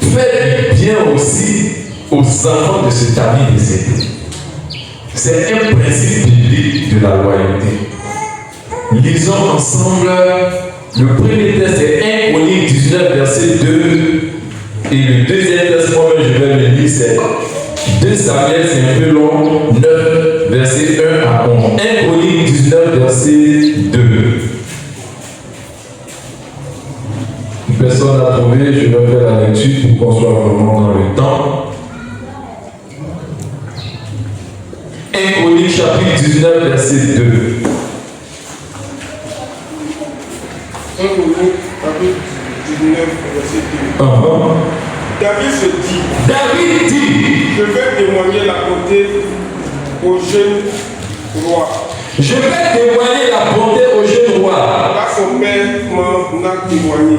faire du bien aussi aux enfants de cet ami décédé. C'est un principe biblique de la loyauté. Lisons ensemble le premier texte, c'est 1 Chroniques 19, verset 2. Et le deuxième texte, moi-même je vais le lire, c'est 2 Samuel, c'est un peu long, 9, verset 1 à 11. 1 Chroniques 19, verset 2. Une personne l'a trouvé, je vais faire la lecture pour qu'on soit vraiment dans le temps. 1 Chroniques chapitre 19, verset 2. 1 Chroniques chapitre 19, verset 2. David se dit. David dit. Je vais témoigner la bonté au jeune roi. Je vais témoigner la bonté au jeune roi. Car son père m'en a témoigné.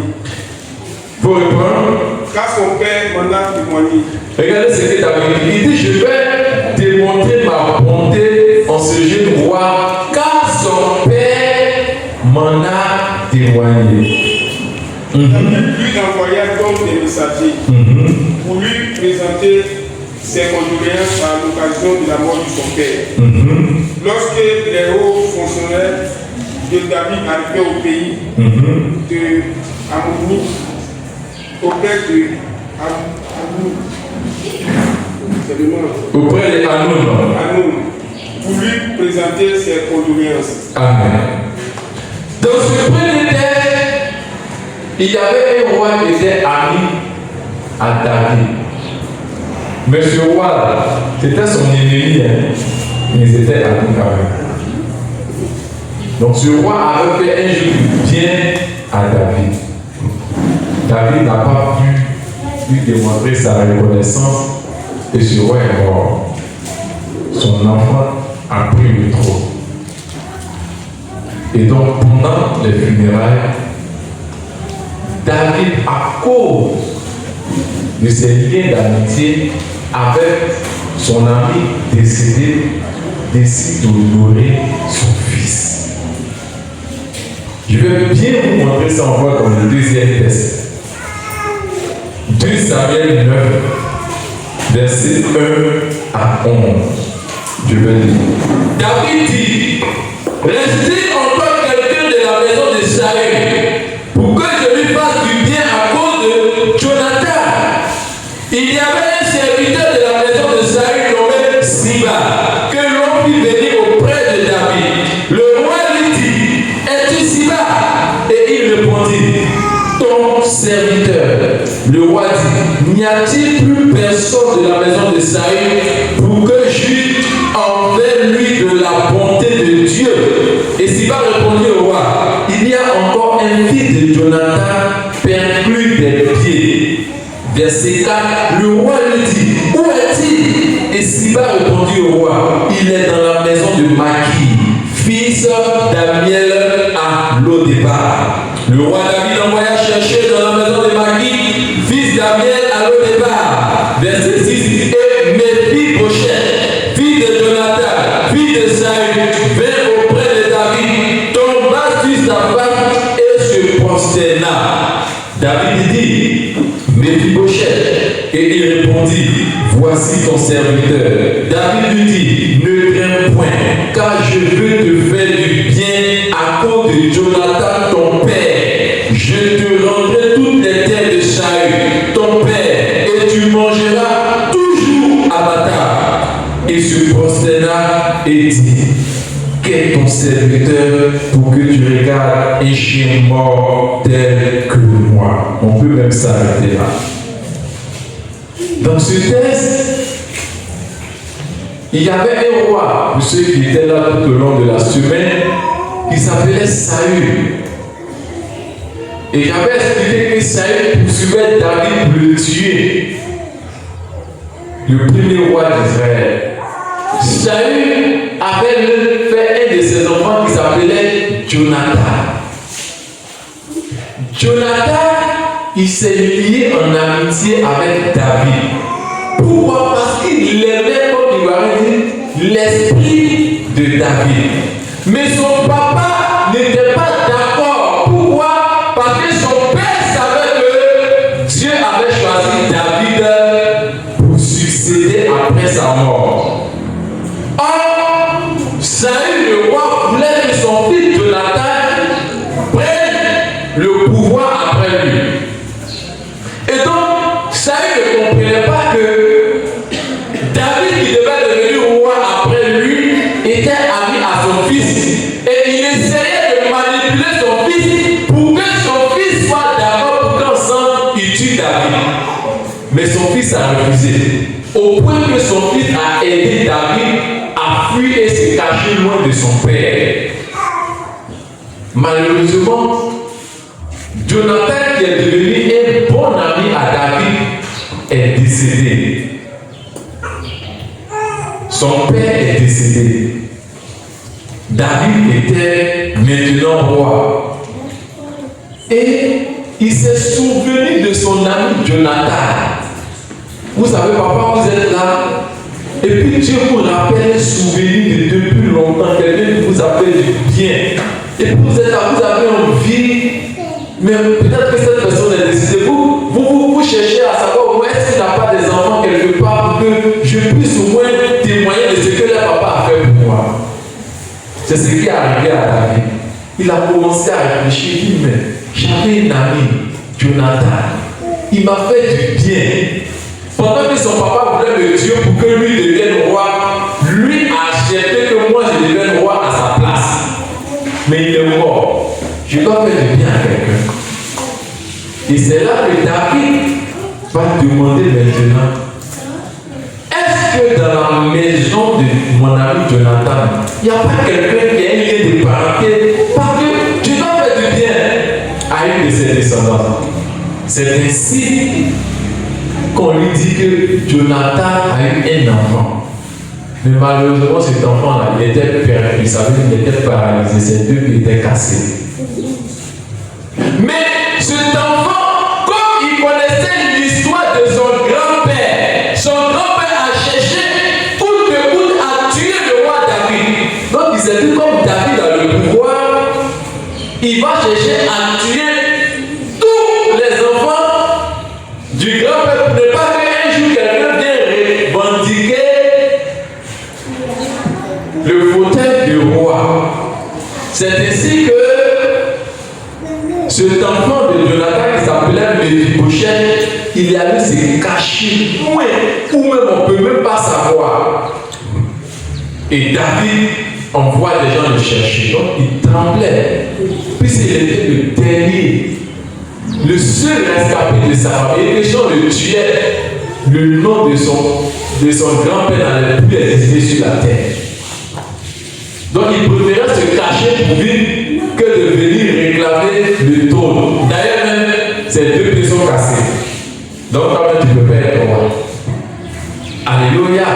Pour répondre. Car son père m'en a témoigné. Regardez ce que David dit. Il dit, je vais démontrer ma bonté en ce jeune roi, car son père m'en a témoigné. David lui envoya donc des messagers pour lui présenter ses condoléances à l'occasion de la mort de son père. Lorsque les hauts fonctionnaires de David arrivaient au pays de Amouni, auprès de Amouni, c'est le nom. Auprès de Anoun, pour lui présenter ses condoléances. Amen. Dans ce premier texte, il y avait un roi qui était ami à David. Mais ce roi, c'était son ennemi, mais ils étaient amis quand même. Donc ce roi avait fait un jeu de bien à David. David n'a pas pu lui démontrer sa reconnaissance et ce roi est mort. Son enfant a pris le trône. Et donc pendant les funérailles, David, à cause de ses liens d'amitié avec son ami décédé, décide d'honorer son fils. Je vais bien vous montrer ça encore dans le deuxième texte. 2 Samuel 9, versets 1 à 11. Je vais lire. David dit, restez encore quelqu'un de la maison de Saül, pour que je lui fasse du bien à cause de Jonathan. Il y avait un serviteur de la maison de Saül nommé Siba, que l'on fit venir auprès de David. Le roi lui dit, es-tu Siba? Et il répondit, ton serviteur. Le roi dit, n'y a-t-il plus personne de la maison de Saül pour que j'eût envers lui de la bonté de Dieu? Et Siba répondit au roi, il y a encore un fils de Jonathan perclus des pieds. Verset 4, le roi lui dit, où est-il? Et Siba répondit au roi, il est dans la maison de Maki, fils d'Amiel à Lo-Débar. Le roi David envoya chercher dans la maison de Maki, fils d'Amiel à Lo-Débar. Verset 6, et Mephibosheth, fils de Jonathan, fils de Saül, vint auprès de David, tomba sur sa face et se prosterna. David dit, Mephibosheth, et il répondit, voici ton serviteur. David lui dit, ne crains point, car je veux te faire du bien à cause de Jonathan ton père. Je te rendrai toutes les terres de Saül, ton père, et tu mangeras toujours à ma table. Il se prosterna et dit, qu'est ton serviteur pour que tu regardes un chien mort tel que moi? On peut même s'arrêter là. Dans ce texte, il y avait un roi, pour ceux qui étaient là tout au long de la semaine, qui s'appelait Saül. Et j'avais expliqué que Saül poursuivait David pour le tuer. Le premier roi d'Israël. Saül avait fait un de ses enfants qui s'appelait Jonathan. Jonathan, il s'est lié en amitié avec David. Pourquoi? Parce qu'il aimait, comme il m'avait dit, l'esprit de David. Mais son papa n'était pas d'accord. Pourquoi? Parce que son père savait que Dieu avait choisi David pour succéder après sa mort. Or, Saül, le roi, voulait que son fils Jonathan prenne le pouvoir après lui. Et donc, Saül ne comprenait pas que David, qui devait devenir roi après lui, était ami à son fils. Et il essayait de manipuler son fils pour que son fils soit d'accord pour qu'ensemble il tue David. Mais son fils a refusé. Au point que son fils a aidé David à fuir et se cacher loin de son père. Malheureusement, Jonathan, qui est devenu un bon ami à David, est décédé. Son père est décédé. David était maintenant roi. Et il s'est souvenu de son ami Jonathan. Vous savez, papa, vous êtes là. Et puis Dieu vous rappelle un souvenir de depuis longtemps. Quelqu'un qui vous a fait du bien. Et puis vous êtes là, vous avez envie. Mais peut-être que cette personne est décédée. Vous cherchez à savoir où est-ce qu'il n'a pas des enfants quelque part pour que je puisse au moins témoigner de ce que le papa a fait pour moi. C'est ce qui est arrivé à David. Il a commencé à réfléchir. Il dit, mais j'avais un ami, Jonathan. Il m'a fait du bien. Pendant que son papa voulait me tuer pour que lui devienne roi, lui a accepté que moi je devienne roi à sa place. Mais il est mort. Je dois faire du bien à quelqu'un. Et c'est là que David va demander maintenant, est-ce que dans la maison de mon ami Jonathan, il n'y a pas quelqu'un qui a un lien de parenté? Parce que je dois faire du bien à une de ses descendants. C'est ainsi qu'on lui dit que Jonathan a eu un enfant. Mais malheureusement, cet enfant-là, il était perdu. Il savait qu'il était paralysé. Ses deux pieds étaient cassés. Mais cet enfant, comme il connaissait l'histoire de son grand-père a cherché coûte que coûte à tuer le roi David. Donc il s'est dit, comme David a le pouvoir, il va chercher à tuer tous les enfants du grand-père pour ne pas qu'un jour quelqu'un vienne revendiquer le fauteuil du roi. C'est ainsi que cet enfant de Jonathan qui s'appelait Mephibosheth, il est allé se cacher loin, où même on ne peut même pas savoir. Et David envoie des gens le chercher. Donc il tremblait, puisqu'il était le dernier, le seul rescapé de sa famille. Et les gens le tuaient. Le nom de son grand-père n'allait plus exister sur la terre. Donc il préférait se cacher pour vivre que de venir réclamer le trône. D'ailleurs même, ces deux pieds sont cassés. Donc toi-même tu peux pas être roi. Alléluia.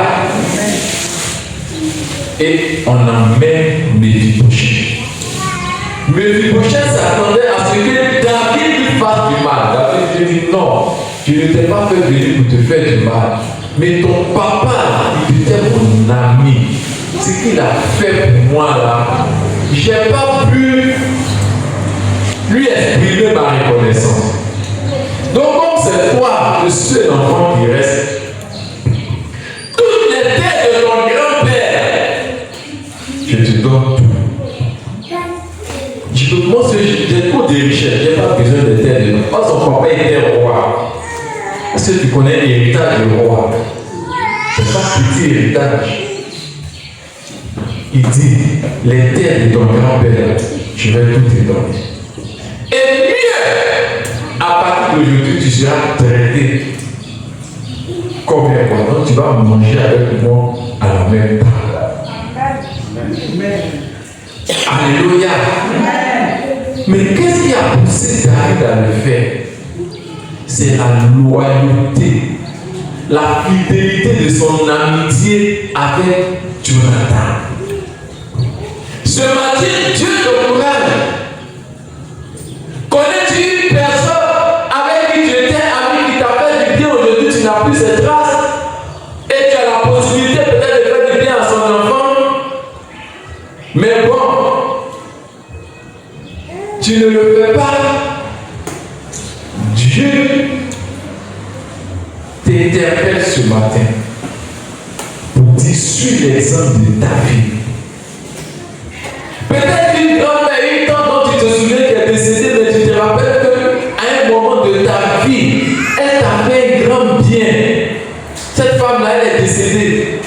Et on emmène Mephibosheth. Mephibosheth s'attendait à ce que David lui fasse du mal. David lui dit non, je ne t'ai pas fait venir pour te faire du mal. Mais ton papa là, il était mon ami. Ce qu'il a fait pour moi là, je n'ai pas pu lui exprimer ma reconnaissance. Donc comme c'est toi le seul enfant qui reste, toutes les terres de ton grand-père, je te donne tout. Moi j'ai trop de richesses, je n'ai pas besoin de terres de ton. Son papa était roi. Est-ce que tu connais l'héritage du roi? C'est pas petit héritage. Il dit, les terres de ton grand-père, je vais tout te donner. Et mieux, à partir d'aujourd'hui, tu seras traité comme un roi. Donc tu vas manger avec moi à la même table. Alléluia. Mais qu'est-ce qui a poussé David à le faire? C'est la loyauté, la fidélité de son amitié avec Jonathan. Ce matin, Dieu te courage. Connais-tu une personne avec qui tu étais ami, qui t'a fait du bien aujourd'hui, tu n'as plus cette trace, et tu as la possibilité peut-être de faire du bien à son enfant, mais bon, tu ne le fais pas. Dieu t'interpelle ce matin pour dire, suis l'exemple de David. Peut-être une grand-mère, une tante dont tu te souviens qui est décédée, mais tu te rappelles qu'à un moment de ta vie, elle t'a fait un grand bien. Cette femme-là, elle est décédée.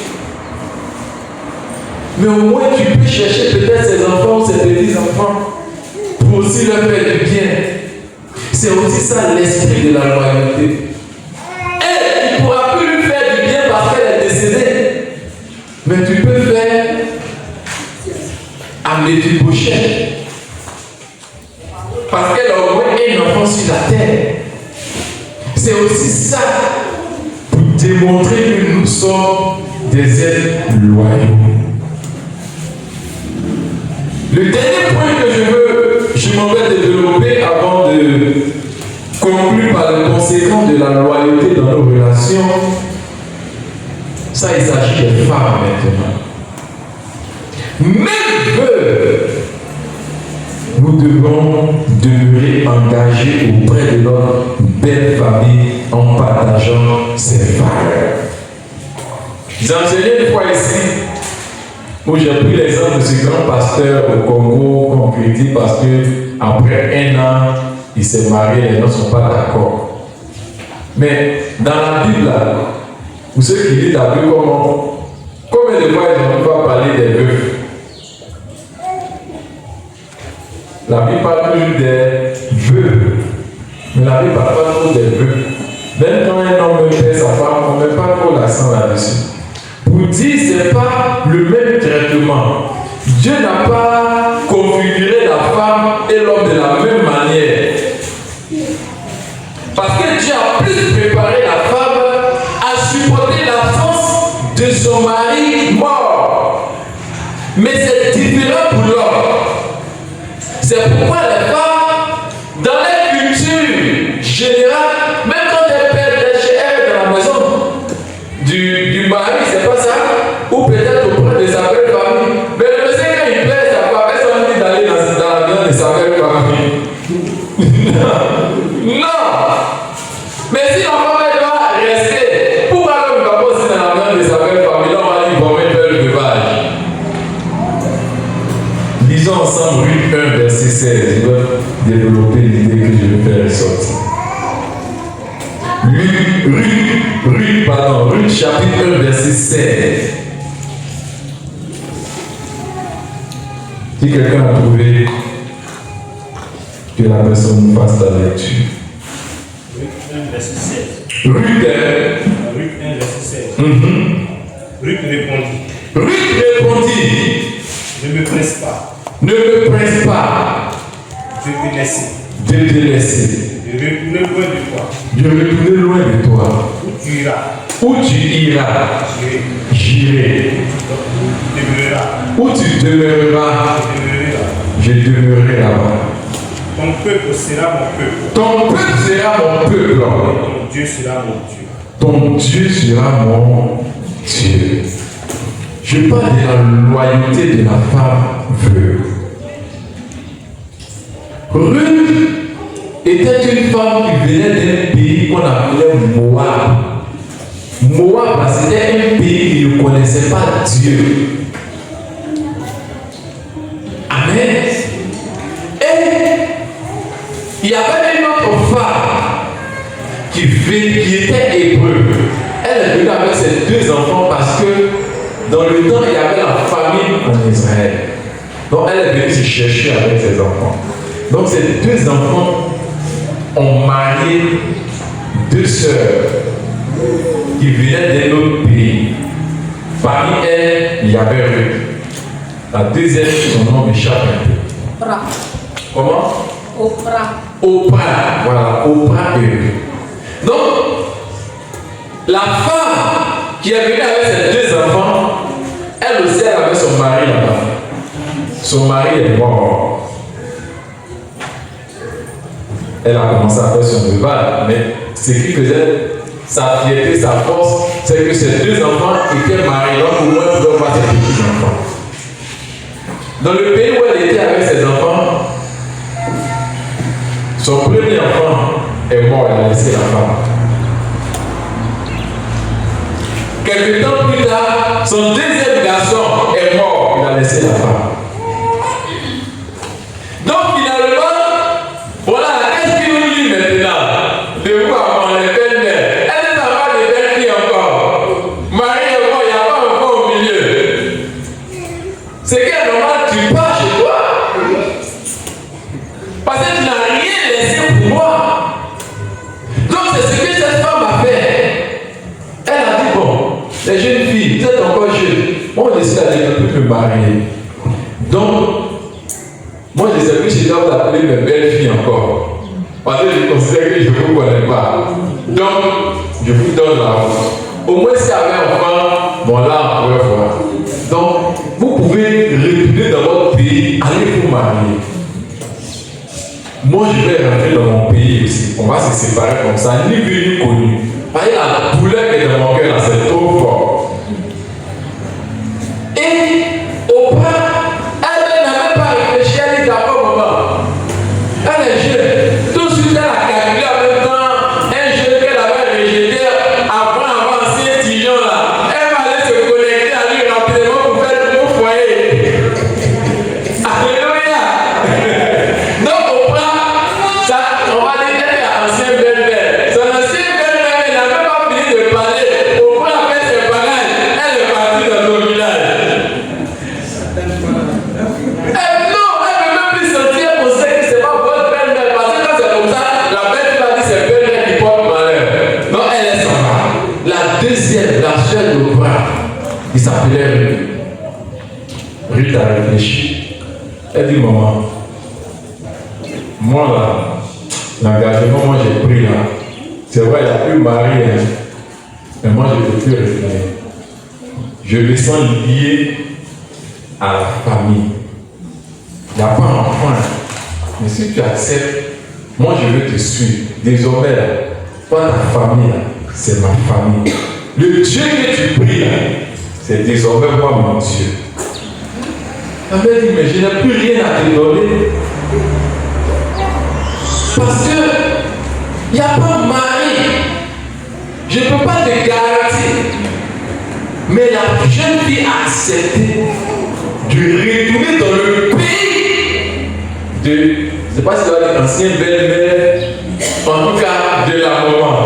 Mais au moins, tu peux chercher peut-être ses enfants ou ses petits-enfants pour aussi leur faire du bien. C'est aussi ça l'esprit de la loyauté. Elle, tu ne pourras plus lui faire du bien parce qu'elle est décédée. Mais tu peux faire à Mephibosheth parce qu'elle a au moins un enfant sur la terre. C'est aussi ça démontrer que nous sommes des êtres loyaux. Le dernier point que je m'en vais développer avant de conclure par les conséquences de la loyauté dans nos relations, ça il s'agit des femmes maintenant. Même veuves, nous devons demeurer engagés auprès de notre belle famille en partageant ses valeurs. J'ai enseigné une fois ici où j'ai pris l'exemple de ce grand pasteur au Congo qu'on critique parce que après 1 an, il s'est marié, les gens ne sont pas d'accord. Mais dans la Bible, là, pour ceux qui lisent la Bible, combien de fois ils ont parlé des vœux? La Bible parle plus des vœux, mais la Bible parle pas trop des vœux. Même quand un homme fait sa femme, on ne met pas trop l'accent là-dessus. Pour dire que ce n'est pas le même traitement. Dieu n'a pas configuré la femme et l'homme de la même manière. Parce que Dieu a plus préparé la femme à supporter l'absence de son mari mort. Mais c'est différent pour l'homme. C'est pourquoi les femmes, dans les cultures générales, même quand elles perdent chez elles dans la maison du mari, c'est pas ça, ou peut-être auprès de sa belle famille. Mais le monsieur, quand il perd sa femme, elle s'en dit d'aller dans la maison de sa belle famille. Non! Mais si la femme doit rester, pourquoi l'homme ne va pas aussi dans la maison de sa belle famille? Là, on va dire, bon, mais faire le veuvage. Lisons ensemble Ruth 1, verset 16. Je vais développer l'idée que je vais faire ressortir. Ruth chapitre 1, verset 16. Si quelqu'un a trouvé, que la personne fasse la lecture. Ruth 1, verset 16. Ruth 1, verset 16. Ruth répondit. Ne me presse pas. Ne me presse pas. Je vais te laisser. De te laisser. Je vais retourner loin de toi. Je vais retourner loin de toi. Où tu iras. Où tu iras. J'irai. Où tu demeureras. Je demeurerai là-bas. Ton peuple sera mon peuple. Ton peuple sera mon peuple. Ton Dieu sera mon Dieu. Ton Dieu sera mon Dieu. Je parle de la loyauté de la femme veuve. Ruth était une femme qui venait d'un pays qu'on appelait Moab. Moab, c'était un pays qui ne connaissait pas Dieu. Amen. Et il y avait une autre femme qui était hébreu. Elle est venue avec ses 2 enfants parce que dans le temps, il y avait la famine en Israël. Donc elle est venue se chercher avec ses enfants. Donc ces 2 enfants ont marié 2 sœurs qui venaient d'un autre pays. Parmi elles, il y avait Ruth. La deuxième, son nom m'échappe un peu. Oprah. Comment? Oprah. Voilà, Oprah et Ruth. Donc, la femme qui est venue avec ses 2 enfants, elle aussi, elle avait son mari là-bas. Son mari est mort. Elle a commencé à faire son veuvage, mais ce qui faisait sa fierté, sa force, c'est que ses 2 enfants étaient mariés, donc au moins elle pouvait voir ses petits enfants. Dans le pays où elle était avec ses enfants, son premier enfant est mort, elle a laissé la femme. Quelque temps plus tard, son deuxième garçon est mort, il a laissé la femme. Donc finalement, voilà, qu'est-ce qu'il nous dit maintenant? De voir comment les belles-mères, elles ne savent pas de belles filles encore. Marie est mort, il n'y a pas encore au milieu. C'est qu'est normal, tu pars chez toi. Parce que tu n'as rien laissé pour moi. Donc c'est ce que cette femme a fait. Elle a dit, bon, les jeunes filles, vous êtes encore jeunes. Moi, je décide de ne plus me marier. Donc, moi, je sais que je dois t'appeler mes belles filles encore. Parce que je considère que je ne vous connais pas. Donc, je vous donne la route. Au moins, si avec enfant, bon là, on peut voir. Donc, vous pouvez retourner dans votre pays, aller vous marier. Moi, je vais rentrer dans mon pays aussi. On va se séparer comme ça, ni vu ni connu. Parce que la douleur qui est dans mon cœur, là, c'est trop fort. Et au point, elle n'a même pas réfléchi, elle dit d'abord, maman. Elle est jeune. Tout de suite, elle a calculé en même temps un jeune qu'elle avait rejeté avant d'avancer un tillon là. Elle va aller se connecter à lui rapidement pour faire le nouveau foyer. Alléluia. Donc, au point, ça, on va dire qu'elle est ancienne belle-mère. Son ancienne belle-mère, elle n'a même pas fini de parler. Au point, après ses parents, elle est partie dans son village. Non, elle ne veut même plus sentir qu'on sait que c'est pas votre belle-mère. Parce que quand c'est comme ça, la belle-mère va dire c'est belle-mère qui porte malheur. Non, elle est sans va. La deuxième, la chaîne de bras, il s'appelait Ruth. Ruth a réfléchi. Elle dit, maman, moi là, l'engagement, moi j'ai pris là. C'est vrai, il n'y a plus mari, hein, mais moi je ne peux plus retenir. Je me sens lié à la famille. Il n'y a pas d'enfant. Mais si tu acceptes, moi je veux te suivre. Désormais, là, toi ta famille, là, c'est ma famille. Le Dieu que tu pries, là, c'est désormais moi mon Dieu. Elle m'a dit, mais je n'ai plus rien à te donner. Parce que il n'y a pas de mari. Je ne peux pas te garantir. Mais la jeune fille a accepté de retourner dans le pays de, je ne sais pas si c'est l'ancienne belle-mère, en tout cas de la maman,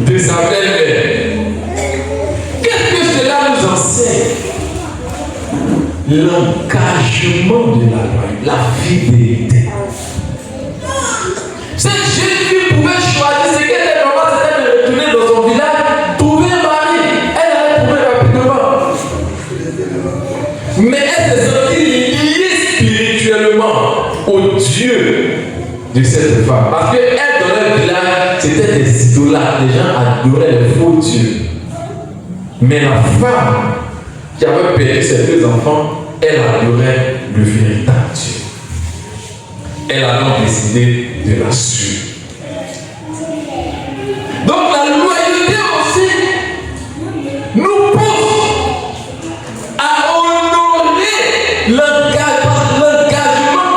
de sa belle-mère. Qu'est-ce que cela nous enseigne? L'engagement de la fidélité. Cette jeune fille pouvait choisir ce qu'elle était normale, c'était de retourner dans son village, trouver un mari. Elle allait trouver rapidement. Mais elle s'est sentie liée spirituellement au Dieu de cette femme. Parce qu'elle, dans leur village, c'était des idolâtres. Les gens adoraient les faux dieux. Mais la femme qui avait perdu ses deux enfants, elle adorait le véritable Dieu. Elle a donc décidé de la suivre. Donc la loyauté aussi nous pousse à honorer l'engagement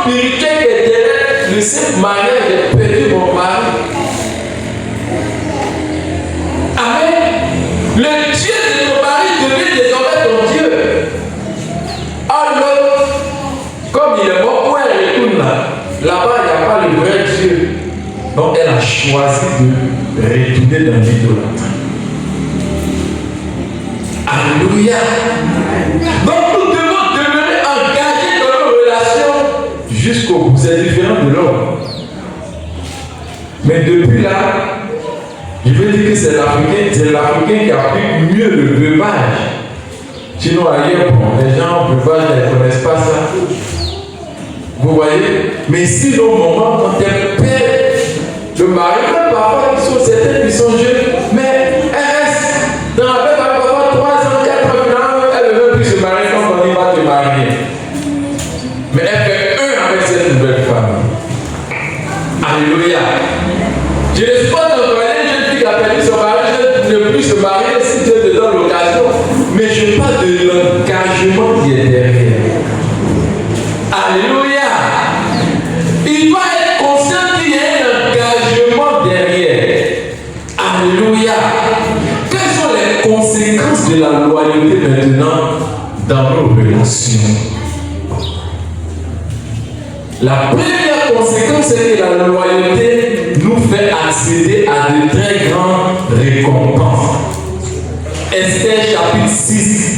spirituel qui est derrière le simple mariage. J'ai perdu mon mari. Amen. Le Dieu de ton mari devient désormais ton Dieu. Alors, comme il est mort, où elle retourne là? Là-bas, il n'y a pas le vrai Dieu. Donc, elle a choisi de retourner dans l'idolâtrie. Alléluia. Donc, nous devons demeurer engagés dans nos relations jusqu'au bout. C'est différent de l'homme. Mais depuis là, je veux dire que c'est l'Africain qui applique mieux le veuvage. Sinon, ailleurs, bon, les gens au veuvage ne connaissent pas ça. Vous voyez? Mais si au moment, quand elle perd le mari, même parfois, ils sont certains qui sont jeunes, mais elle reste dans la paix, parfois 3 ans, 4 ans, elle ne veut plus se marier quand on dit va te marier. Mais elle fait un avec cette nouvelle femme. Alléluia. Je ne suis pas envoyé une jeune fille qui a perdu son mari, je ne veux plus se marier si Dieu te donne l'occasion. Mais je parle de l'engagement qui est derrière. Alléluia. Il doit être conscient qu'il y a un engagement derrière. Alléluia. Quelles sont les conséquences de la loyauté maintenant dans nos relations? La première conséquence, c'est que la loyauté nous fait accéder à de très grandes récompenses. Esther chapitre 6.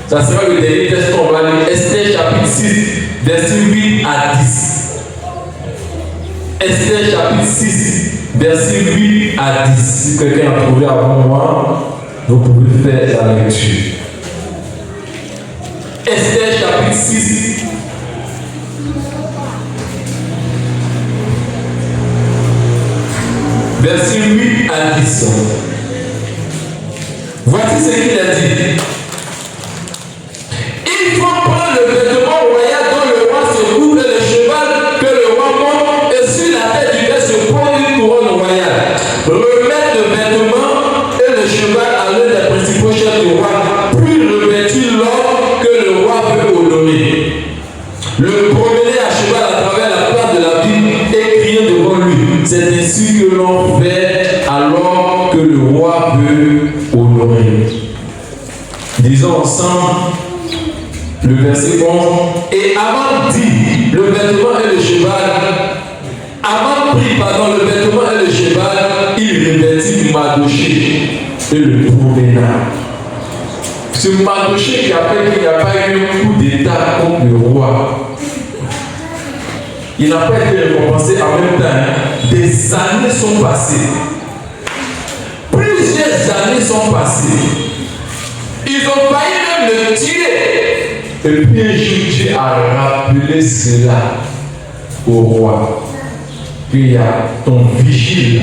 Ça sera le dernier texte qu'on va lire. Esther chapitre 6, verset 8 à 10. Esther chapitre 6, verset 8 à 10. Si quelqu'un a trouvé avant moi, vous pouvez faire la lecture. Esther chapitre 6. Verset 8 8 à 10. Voici ce qu'il a dit. Il faut prendre le vêtement royal dont le roi se couvre et le cheval que le roi monte, et sur la tête du père se pose une couronne royale. Remettre le vêtement et le cheval à l'un des principaux chefs du roi, puis revêtir l'homme que le roi veut honorer. Le promener à cheval à travers la place de la ville et crier devant lui. C'est ainsi que l'on fait alors que le roi veut honorer. Disons ensemble le verset 11. Et avant dit, le vêtement et le cheval, avant pris, pardon, le vêtement et le cheval, il revêtit Mardochée et le promena. Ce Mardochée qui appelle qu'il n'y a pas eu un coup d'état contre le roi. Il n'a pas été récompensé en même temps. Des années sont passées. Plusieurs années sont passées. Ils ont failli même le tuer. Et puis un jour, Dieu a rappelé cela au roi. Puis il y a ton vigile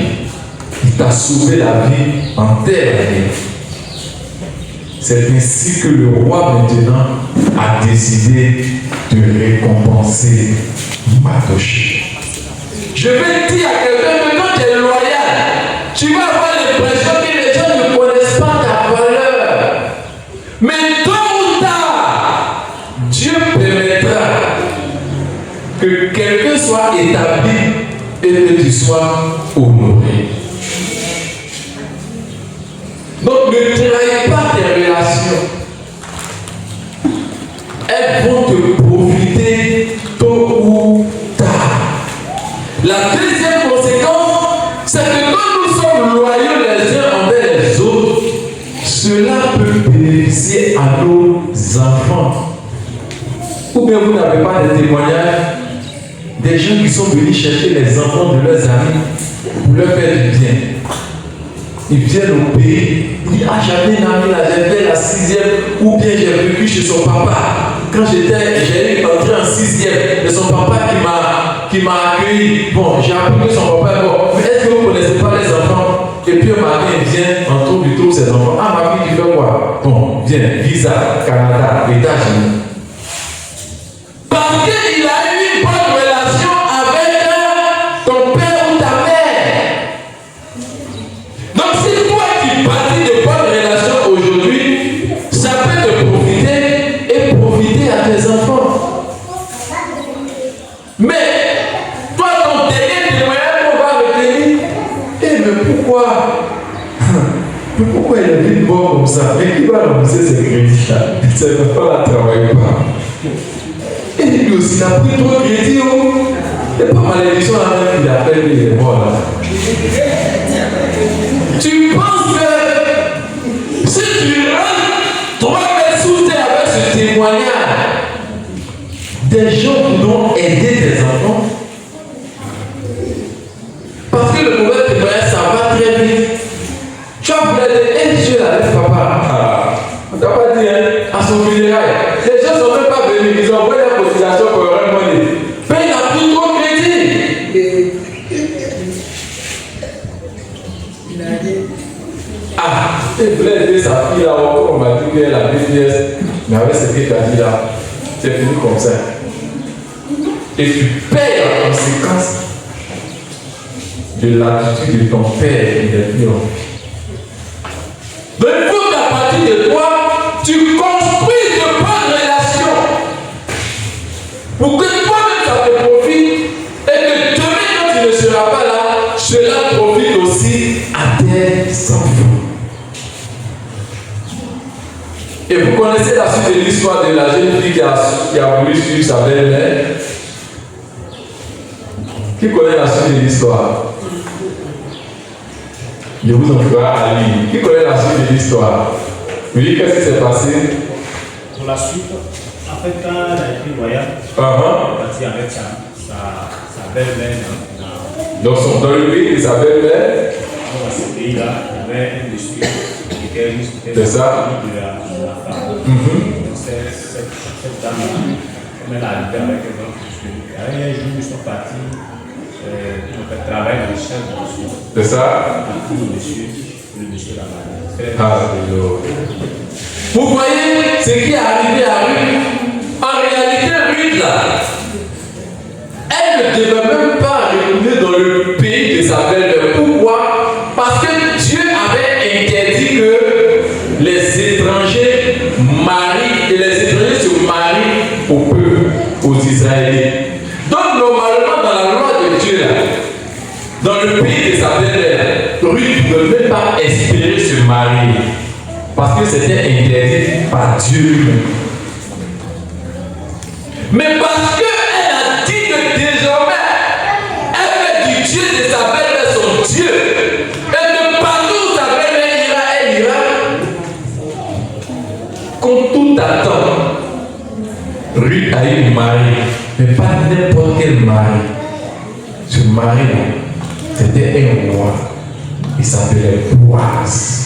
qui t'a sauvé la vie en terre. C'est ainsi que le roi maintenant a décidé de récompenser Mardochée. Je vais dire à quelqu'un que quand tu es loyal, tu vas avoir l'impression que les gens ne connaissent pas ta valeur. Mais tôt ou tard, Dieu permettra que quelqu'un soit établi et que tu sois honoré. Donc ne trahis pas tes relations. Elles vont te profiter tôt ou tard. La deuxième conséquence, c'est que quand nous sommes loyaux les uns envers les autres, cela peut bénéficier à nos enfants. Ou bien vous n'avez pas de témoignages des gens qui sont venus chercher les enfants de leurs amis pour leur faire du bien. Ils viennent au pays, ils disent, ah, j'avais une amie là, j'avais la 6e, ou bien j'ai vécu chez son papa. Quand j'ai entré en 6e, et son papa qui m'a accueilli. Bon, j'ai appris que son papa est mort. Mais est-ce que vous ne connaissez pas les enfants? Et puis un matin, il vient, on trouve du tout ses enfants. Ah, ma fille, tu fais quoi? Bon, viens, visa, Canada, États-Unis. Parce qu'il a eu une bonne relation avec ton père ou ta mère. Donc si toi tu bâtis de bonnes relations aujourd'hui, ça peut te profiter et profiter à tes enfants. Mais toi ton dernier témoignage qu'on va retenir, mais pourquoi il a vu une bonne comme ça? Mais qui va rembourser ces crédits-là? Ses enfants ne travaillent pas. Et lui aussi, il a pris trop de crédit. Il n'y a pas malédiction là même qu'il appelle les morts là. Tu penses que si tu rentres 3 mètres sous terre avec ce témoignage, des gens voudront aider tes enfants? Parce que le mauvais témoignage, ça va très vite. Tu as voulu aider Dieu avec papa. On t'a pas dit, hein, à son funérail. Les gens ne sont même pas venus, ils ont envoyé la cotisation pour leur monnaie. Mais il a pris trop de crédit. Il a dit. Ah, il voulait aider sa fille là, on m'a dit qu'elle a 2 pièces. Mais avec ce qu'il t'a dit là, c'est fini comme ça. Et tu payes la conséquence de l'attitude de ton père et de Dieu. Donc il faut qu'à partir de toi, tu construis de bonnes relations. Pour que toi-même ça te profite et que demain quand tu ne seras pas là, cela profite aussi à tes enfants. Et vous connaissez la suite de l'histoire de la jeune fille qui a voulu suivre sa belle-mère. Qui connaît la suite de l'histoire? Je vous envoie à lire. Qui connaît la suite de l'histoire? Oui, qu'est-ce qui s'est passé? Pour la suite, en fait, quand elle a été royale, elle est partie avec sa belle-mère. Donc, dans le pays de sa belle-mère, dans ce pays-là, il y avait un monsieur qui était riche, qui était c'est ça? de la femme. Donc, cette dame-là, comme elle a habité avec un autre monsieur, un jour, ils sont partis travaille dans le champ de monsieur. C'est ça? Le monsieur là-bas. Alléluia. Vous voyez ce qui est arrivé à Ruth? En réalité, Ruth là, elle ne devait même pas retourner dans le pays de sa belle-mère. Pourquoi? Parce que Dieu avait interdit que les étrangers marient et les étrangers se marient au peuple, aux Israéliens. Donc normalement dans la loi de Dieu là, dans le pays de sa belle-mère, Ruth ne devait pas espérer se marier parce que c'était interdit par Dieu lui-même. Mais parce qu'elle a dit que désormais elle fait du Dieu de sa belle-mère son Dieu, et que partout où sa belle-mère ira, elle ira contre tout attend. Ruth a eu un mari, mais pas n'importe quel mari. Ce mari-là, c'était un roi. Il s'appelait Boaz.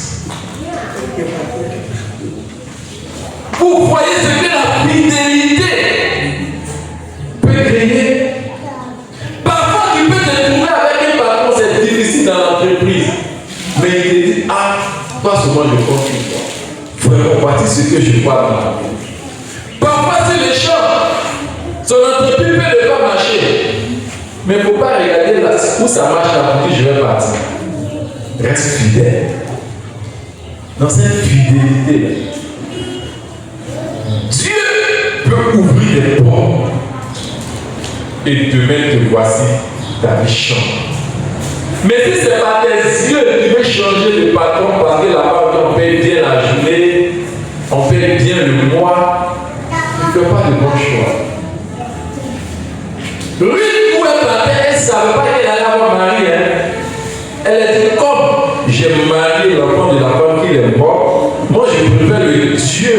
Vous voyez ce que la fidélité peut créer. Parfois, tu peux te trouver avec un patron, c'est difficile dans l'entreprise. Mais il te dit, ah, toi seulement je compte sur toi. Vraiment, voici ce que je vois dans la vie. Parfois, c'est le champ. Son entreprise peut ne pas marcher. Mais il ne faut pas regarder là où ça marche là pour dire je vais partir. Reste fidèle. Dans cette fidélité, Dieu peut ouvrir des portes. Et demain te voici, ta vie change. Mais si c'est pas tes yeux qui veulent changer de patron parce que là-bas on paye bien la journée, on paye bien le mois, ne fais pas de bons choix. Ruth, où elle partait, elle ne savait pas qu'elle allait avoir mari. Elle était comme j'ai marié l'enfant de la femme qui est mort. Moi, je préfère le Dieu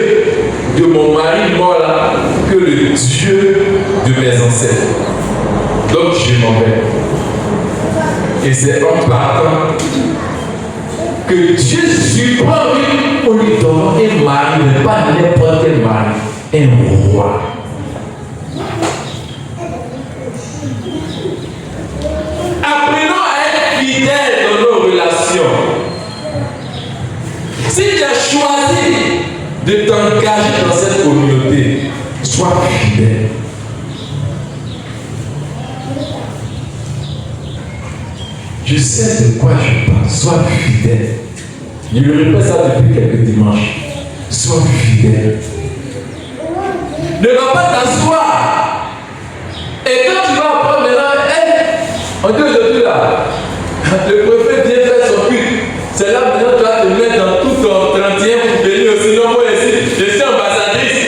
de mon mari mort là que le Dieu de mes ancêtres. Donc, je m'en vais. Et c'est en partant que Dieu surprend lui pour lui donner un mari, mais pas n'importe quel mari, un roi. Apprenons à être fidèles dans nos relations. Si tu as choisi de t'engager dans cette communauté, sois fidèle. Je sais de quoi je parle. Sois fidèle. Je le répète ça depuis quelques dimanches. Sois fidèle. Ne va pas t'asseoir. Et quand tu vas apprendre maintenant, on dit aujourd'hui là, le prophète vient faire son culte. C'est là maintenant tu vas te mettre dans tout ton 31 pour venir aussi. Non, moi ici, je suis ambassadrice.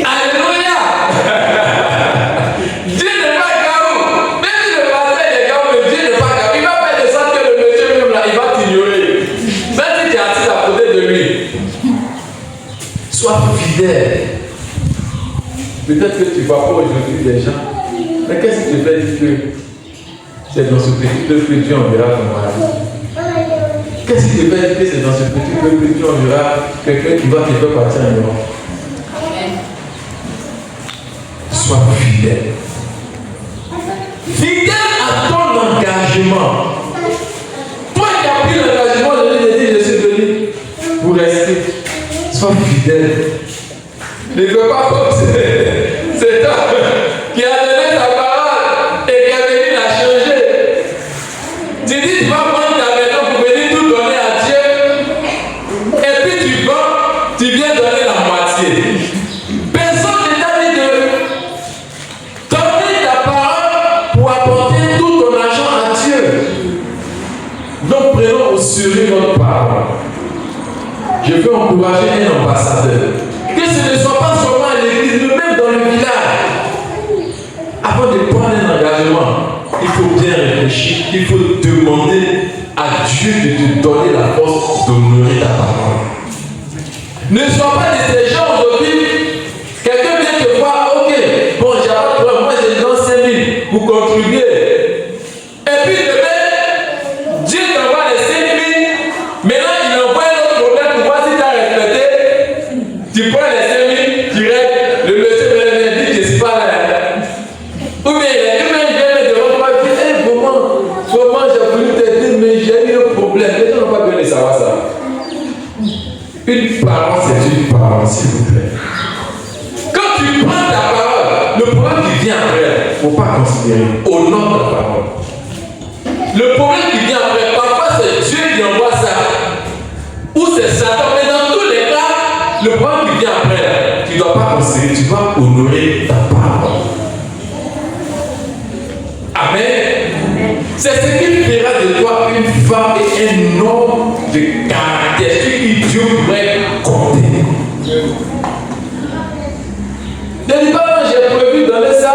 Alléluia. Dieu n'est pas garou. Même si le pasteur est garou, mais Dieu n'est pas garou. Il va faire de sorte que le monsieur même là, il va t'ignorer. Même si tu es assis à côté de lui. Sois fidèle. Peut-être que tu ne vois pas aujourd'hui des gens. Mais qu'est-ce que tu fais dire que c'est dans ce petit peuple que Dieu enverra ton mari? Qu'est-ce que tu fais dire que c'est dans ce petit peuple que Dieu enverra quelqu'un qui va te faire partir en Europe? Sois fidèle. Fidèle à ton engagement. Toi qui as pris l'engagement de lui dire je suis venu pour rester. Sois fidèle. Ne veux pas comme c'est toi qui a donné ta parole et qui a venu la changer. Tu dis tu vas prendre ta maison pour venir tout donner à Dieu. Et puis tu vends, tu viens donner la moitié. Personne ne t'a dit de donner ta parole pour apporter tout ton argent à Dieu. Donc prenons au sérieux notre parole. Je veux encourager un ambassadeur. Que ce ne soit pas seulement à l'église, mais même dans le village. Avant de prendre un engagement, il faut bien réfléchir. Il faut demander à Dieu de te donner la force d'honorer ta parole. Ne sois pas de ces gens aujourd'hui. Quelqu'un vient te voir, ok, bon, j'ai pas de problème, moi j'ai donné 5 000 pour contribuer. Et puis demain, Dieu t'envoie les 5 000. Maintenant, il envoie un autre problème pour voir si tu as respecté. Tu prends les 5 000, tu règles, le monsieur me dit que je ne suis pas là. Ou bien vient après, il ne faut pas considérer. Honore la parole. Le problème qui vient après, parfois c'est Dieu qui envoie ça. Ou c'est Satan. Mais dans tous les cas, le problème qui vient après, tu ne dois pas considérer, tu dois honorer ta parole. Amen. C'est ce qui fera de toi une femme et un homme de caractère, ce qui Dieu pourrait compter. Je dis pas, j'ai prévu donner ça,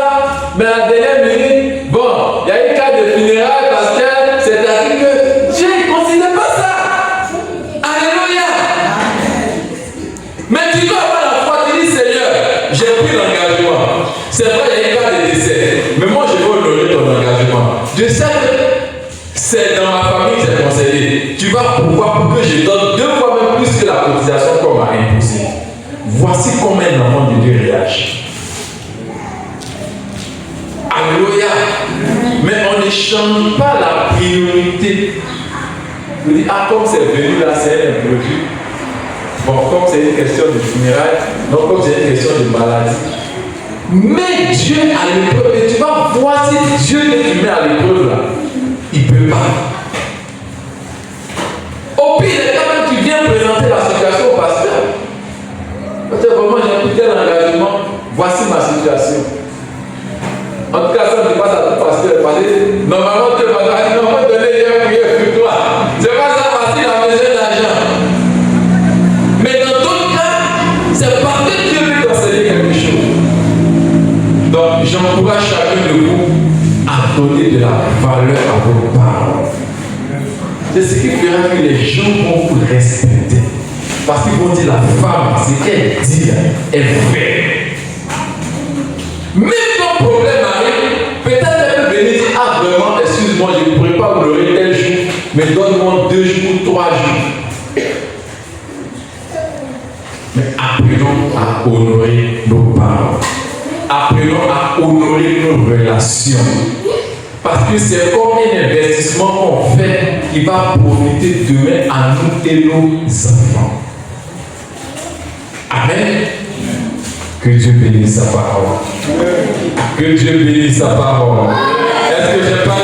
mais à la dernière minute, bon, il y a une carte de funérailles parce que c'est-à-dire que Dieu ne considère pas ça. Alléluia. Mais tu dois avoir la foi, tu dis Seigneur, j'ai pris l'engagement. C'est vrai, il y a une carte de décès, mais moi je veux honorer ton engagement. Je sais que c'est dans ma famille que c'est conseillé. Tu vas pouvoir pour que je donne 2 fois même plus que la cotisation qu'on m'a imposée. Voici comment un enfant de Dieu réagit. Alléluia. Mais on ne change pas la priorité. Vous dites, ah, comme c'est venu là, c'est un imprévu. Bon, comme c'est une question de funérailles, donc comme c'est une question de maladie. Mais Dieu à l'épreuve, et tu vas voir si Dieu que tu mets à l'épreuve là, il ne peut pas. Au pire, quand même tu viens présenter la situation au pasteur. Peut-être vraiment j'ai pris tel engagement, voici ma situation. En tout cas, ça ne dit pas à ton pasteur, parce que normalement tu vas dire, non, on va donner un prière pour toi. C'est pas ça parce qu'il a besoin d'argent. Mais dans d'autres cas, c'est parce que Dieu veut t'enseigner quelque chose. Donc, j'encourage chacun de vous à donner de la valeur à vos paroles. C'est ce qui fera que les gens vont vous respecter. Parce qu'ils vont dire la femme, ce qu'elle dit, elle fait. Même ton problème arrive, peut-être elle peut venir dire, ah vraiment, excuse-moi, je ne pourrais pas honorer tel jour, mais donne-moi 2 jours, 3 jours. Mais apprenons à honorer nos paroles. Apprenons à honorer nos relations. Parce que c'est comme un investissement qu'on fait qui va profiter demain à nous et nos enfants. Amen. Que Dieu bénisse sa parole. Que Dieu bénisse sa parole. Est-ce que j'ai pas